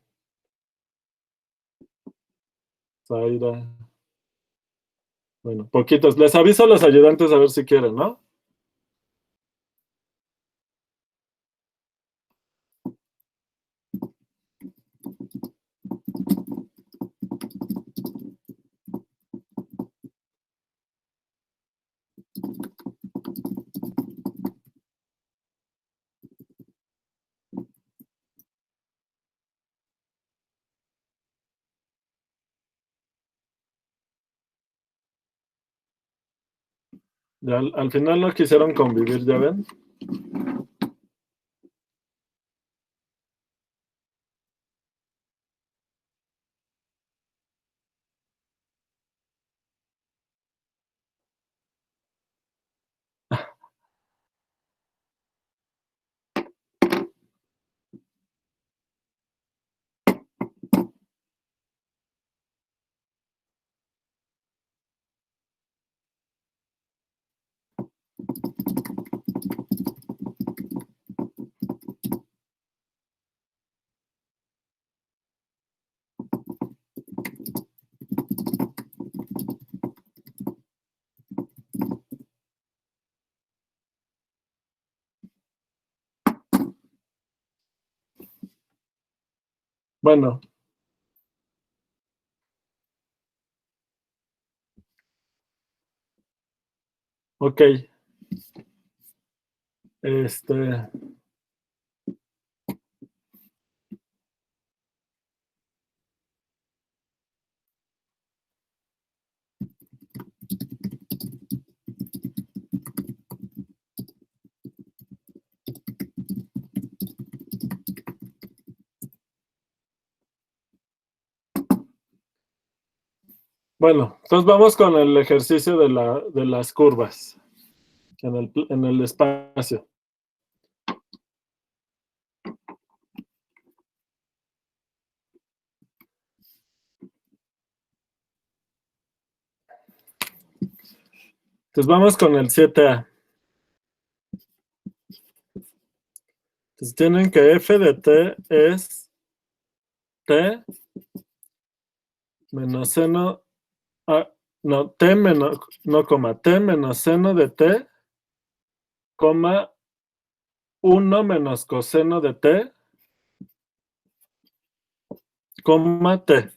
Zaira. Bueno, poquitos. Les aviso a los ayudantes a ver si quieren, ¿no? Ya, al final no quisieron convivir, ¿ya ven? Bueno, ok. Este, bueno, entonces vamos con el ejercicio de las curvas en el espacio. Entonces vamos con el 7A. Entonces tienen que f de t es t menos seno, no, t menos, no coma, t menos seno de t, coma 1 menos coseno de t, coma t.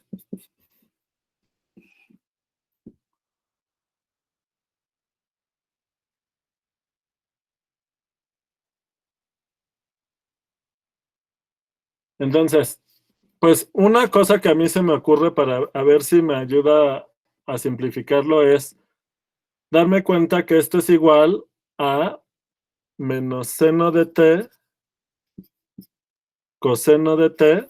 Entonces, pues una cosa que a mí se me ocurre para a ver si me ayuda a simplificarlo es darme cuenta que esto es igual a menos seno de t, coseno de t,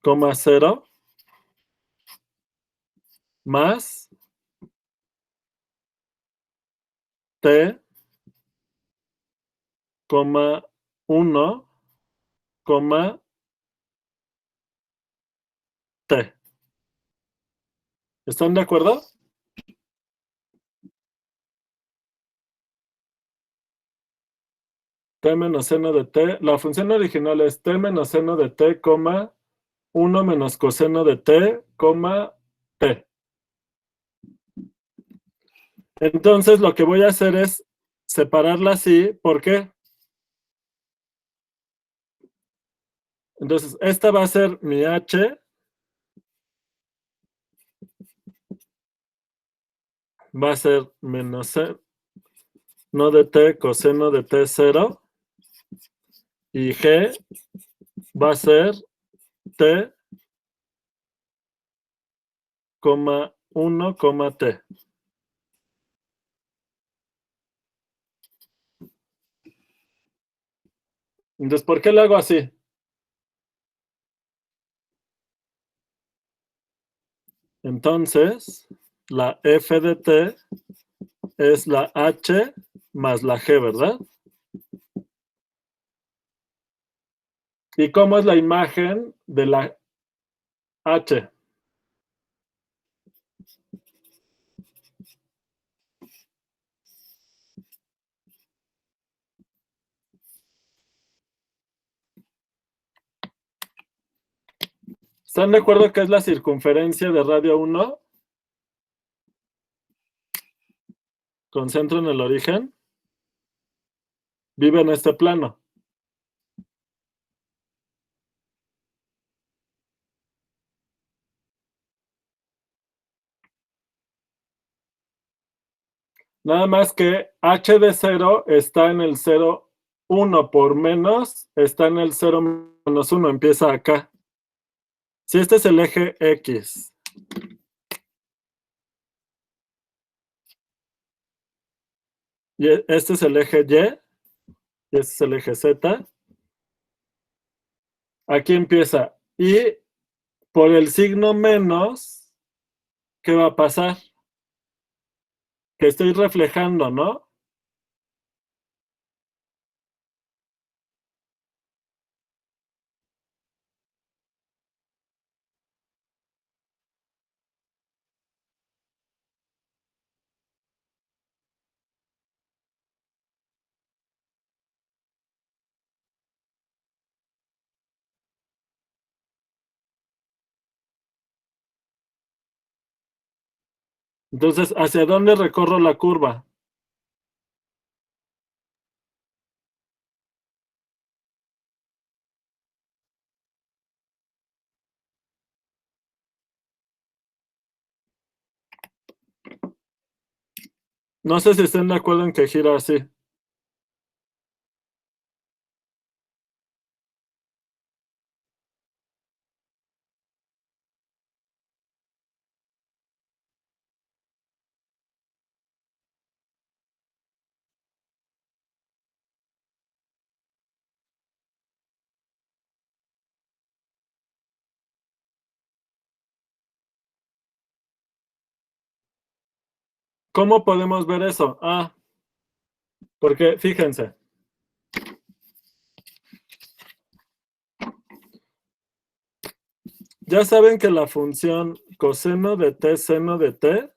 coma 0, más t, coma 1, coma t. ¿Están de acuerdo? T menos seno de t. La función original es t menos seno de t, coma 1 menos coseno de t, coma t. Entonces lo que voy a hacer es separarla así. ¿Por qué? Entonces esta va a ser mi h. Va a ser menos seno de t, coseno de t 0. Y g va a ser t, coma 1, coma t. Entonces, ¿por qué lo hago así? Entonces, la f de t es la h más la g, ¿verdad? ¿Y cómo es la imagen de la h? ¿Están de acuerdo que es la circunferencia de radio 1 con centro en el origen? Vive en este plano. Nada más que h de 0 está en el 0, 1 por menos, está en el 0 menos 1, empieza acá. Si este es el eje X, y este es el eje Y, y este es el eje Z, aquí empieza. Y por el signo menos, ¿qué va a pasar? Que estoy reflejando, ¿no? Entonces, ¿hacia dónde recorro la curva? No sé si estén de acuerdo en que gira así. ¿Cómo podemos ver eso? Ah, porque fíjense. Ya saben que la función coseno de t, seno de t,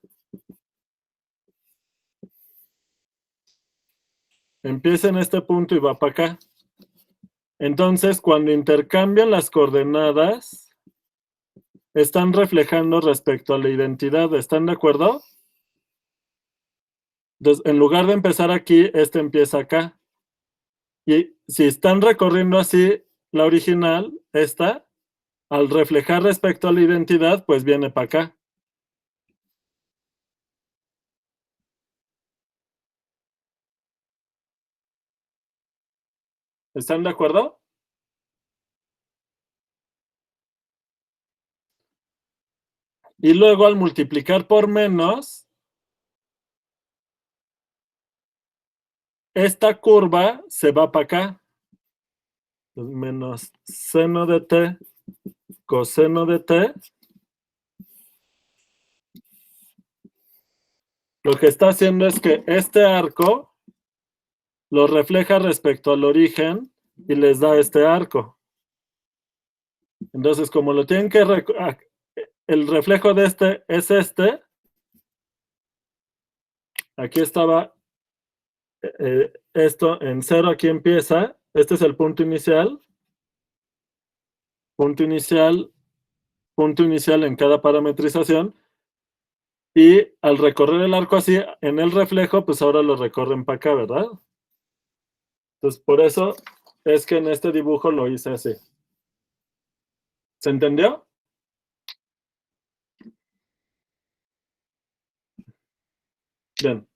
empieza en este punto y va para acá. Entonces, cuando intercambian las coordenadas, están reflejando respecto a la identidad. ¿Están de acuerdo? Entonces, en lugar de empezar aquí, este empieza acá. Y si están recorriendo así la original, esta, al reflejar respecto a la identidad, pues viene para acá. ¿Están de acuerdo? Y luego al multiplicar por menos, esta curva se va para acá. Menos seno de t, coseno de t. lo que está haciendo es que este arco lo refleja respecto al origen y les da este arco. Entonces, como lo tienen que... el reflejo de este es este. Aquí estaba esto en 0, aquí empieza. Este es el punto inicial. Punto inicial en cada parametrización. Y al recorrer el arco así, en el reflejo, pues ahora lo recorren para acá, ¿verdad? Entonces, por eso es que en este dibujo lo hice así. ¿Se entendió? Bien.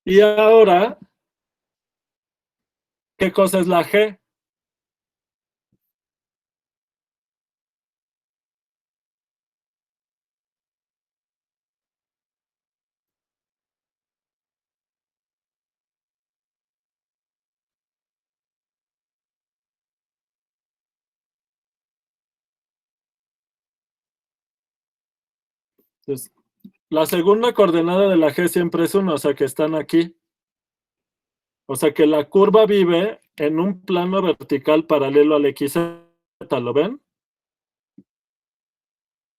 Y ahora, ¿qué cosa es la G? Entonces, la segunda coordenada de la G siempre es 1, o sea que están aquí. O sea que la curva vive en un plano vertical paralelo al XZ, ¿lo ven?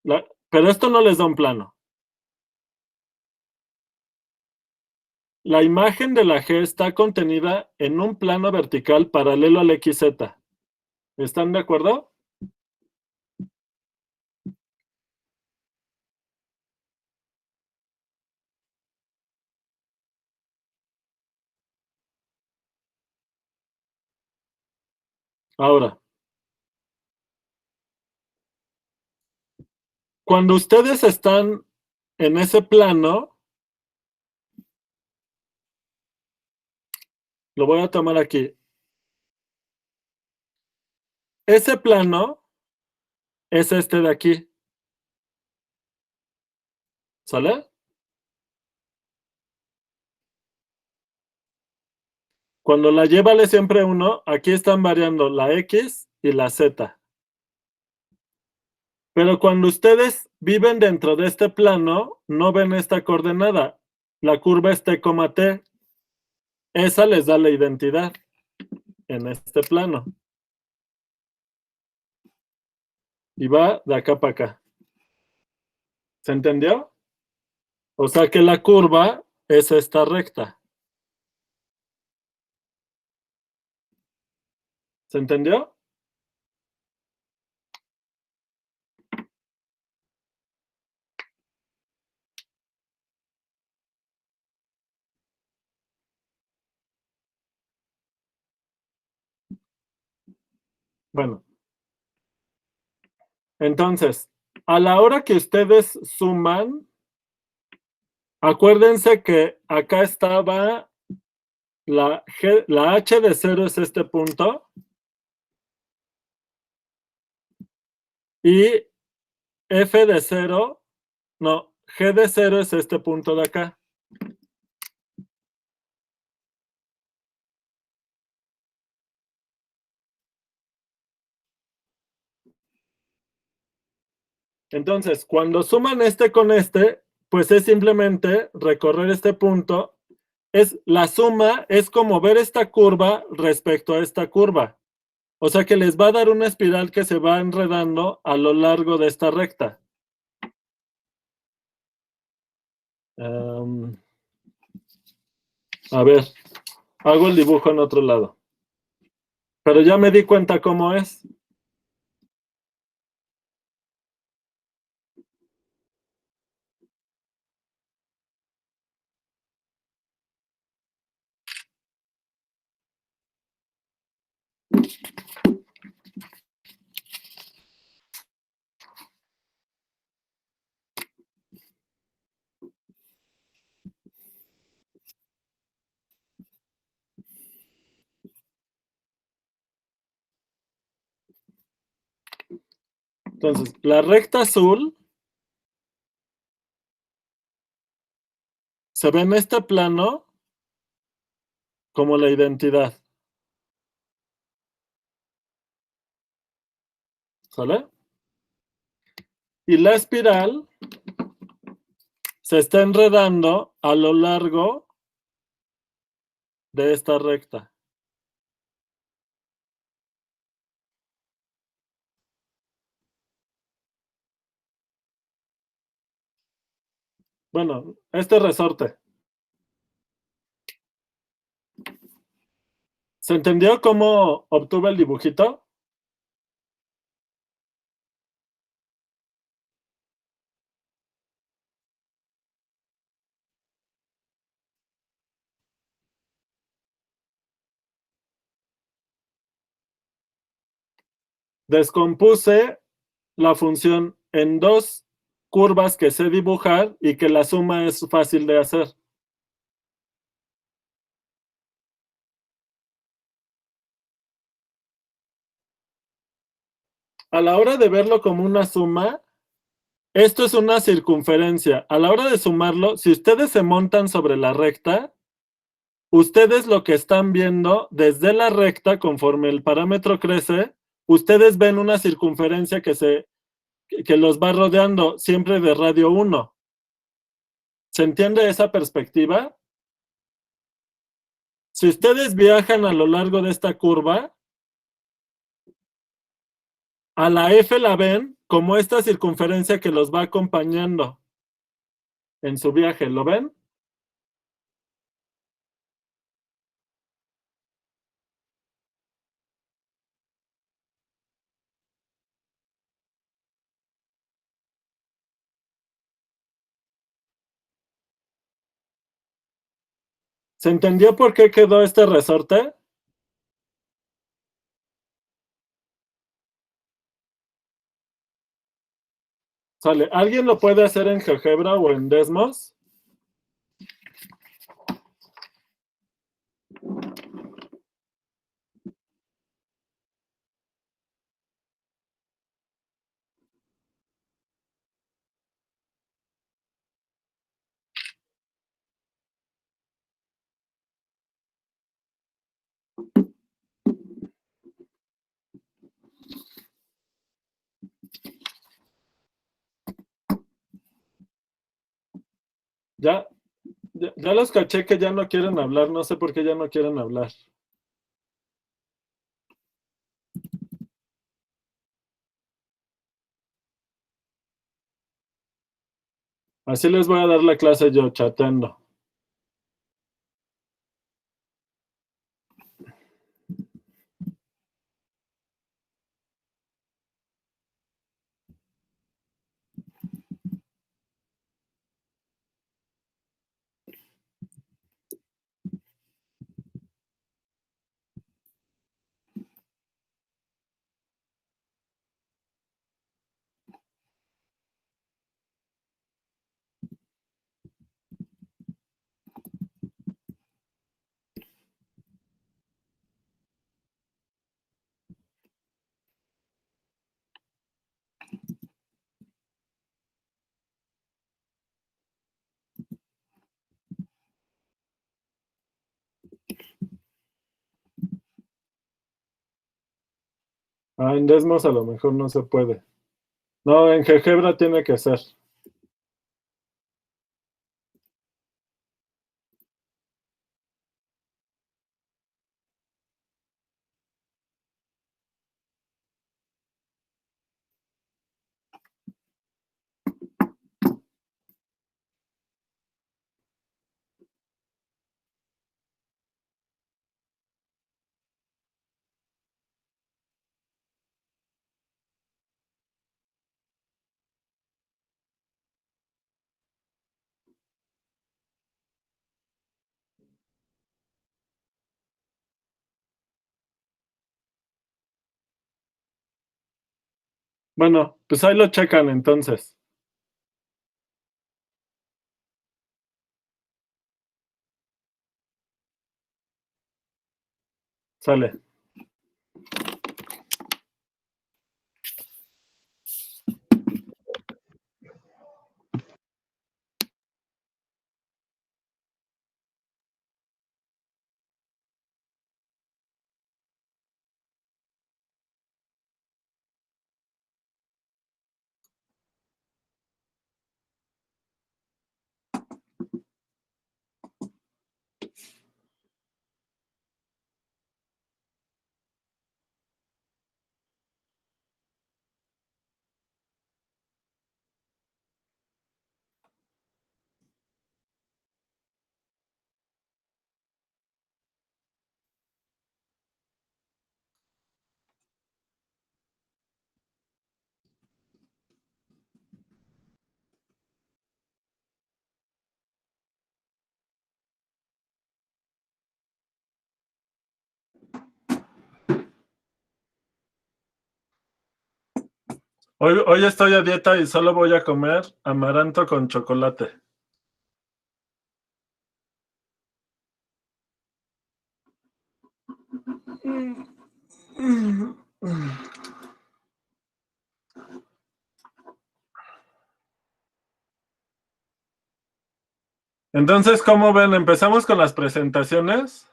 Pero esto no les da un plano. La imagen de la G está contenida en un plano vertical paralelo al XZ. ¿Están de acuerdo? Ahora, cuando ustedes están en ese plano, lo voy a tomar aquí. Ese plano es este de aquí. ¿Sale? Cuando la Y vale siempre 1, aquí están variando la X y la Z. Pero cuando ustedes viven dentro de este plano, no ven esta coordenada. La curva es T, T. Esa les da la identidad en este plano. Y va de acá para acá. ¿Se entendió? O sea que la curva es esta recta. ¿Se entendió? Bueno, entonces, a la hora que ustedes suman, acuérdense que acá estaba la H de 0 es este punto. Y F de 0, no, G de 0 es este punto de acá. Entonces, cuando suman este con este, pues es simplemente recorrer este punto. La suma es como ver esta curva respecto a esta curva. O sea que les va a dar una espiral que se va enredando a lo largo de esta recta. A ver, hago el dibujo en otro lado. Pero ya me di cuenta cómo es. Entonces, la recta azul se ve en este plano como la identidad. ¿Sale? Y la espiral se está enredando a lo largo de esta recta. Bueno, este resorte. ¿Se entendió cómo obtuve el dibujito? Descompuse la función en dos curvas que sé dibujar y que la suma es fácil de hacer. A la hora de verlo como una suma, esto es una circunferencia. A la hora de sumarlo, si ustedes se montan sobre la recta, ustedes lo que están viendo desde la recta, conforme el parámetro crece, ustedes ven una circunferencia que los va rodeando siempre de radio 1. ¿Se entiende esa perspectiva? Si ustedes viajan a lo largo de esta curva, a la F la ven como esta circunferencia que los va acompañando en su viaje. ¿Lo ven? ¿Se entendió por qué quedó este resorte? Sale. ¿Alguien lo puede hacer en GeoGebra o en Desmos? Ya, ya los caché que ya no quieren hablar. No sé por qué ya no quieren hablar. Así les voy a dar la clase yo, chateando. Ah, en Desmos a lo mejor no se puede. No, en GeoGebra tiene que ser. Bueno, pues ahí lo checan entonces. Sale. Hoy estoy a dieta y solo voy a comer amaranto con chocolate. Entonces, ¿cómo ven? ¿Empezamos con las presentaciones?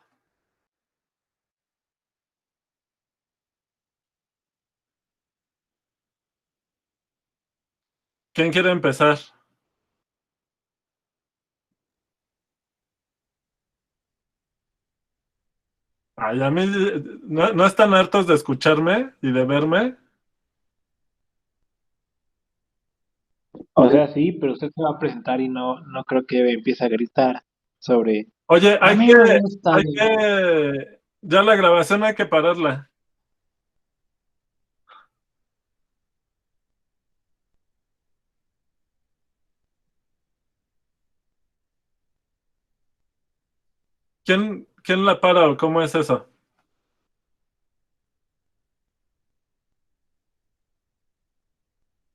¿Quién quiere empezar? Ay, a mí, ¿no están hartos de escucharme y de verme? O sea, sí, pero usted se va a presentar y no creo que empiece a gritar sobre, Oye, a mí me gusta. ya la grabación hay que pararla. ¿Quién la para o cómo es eso?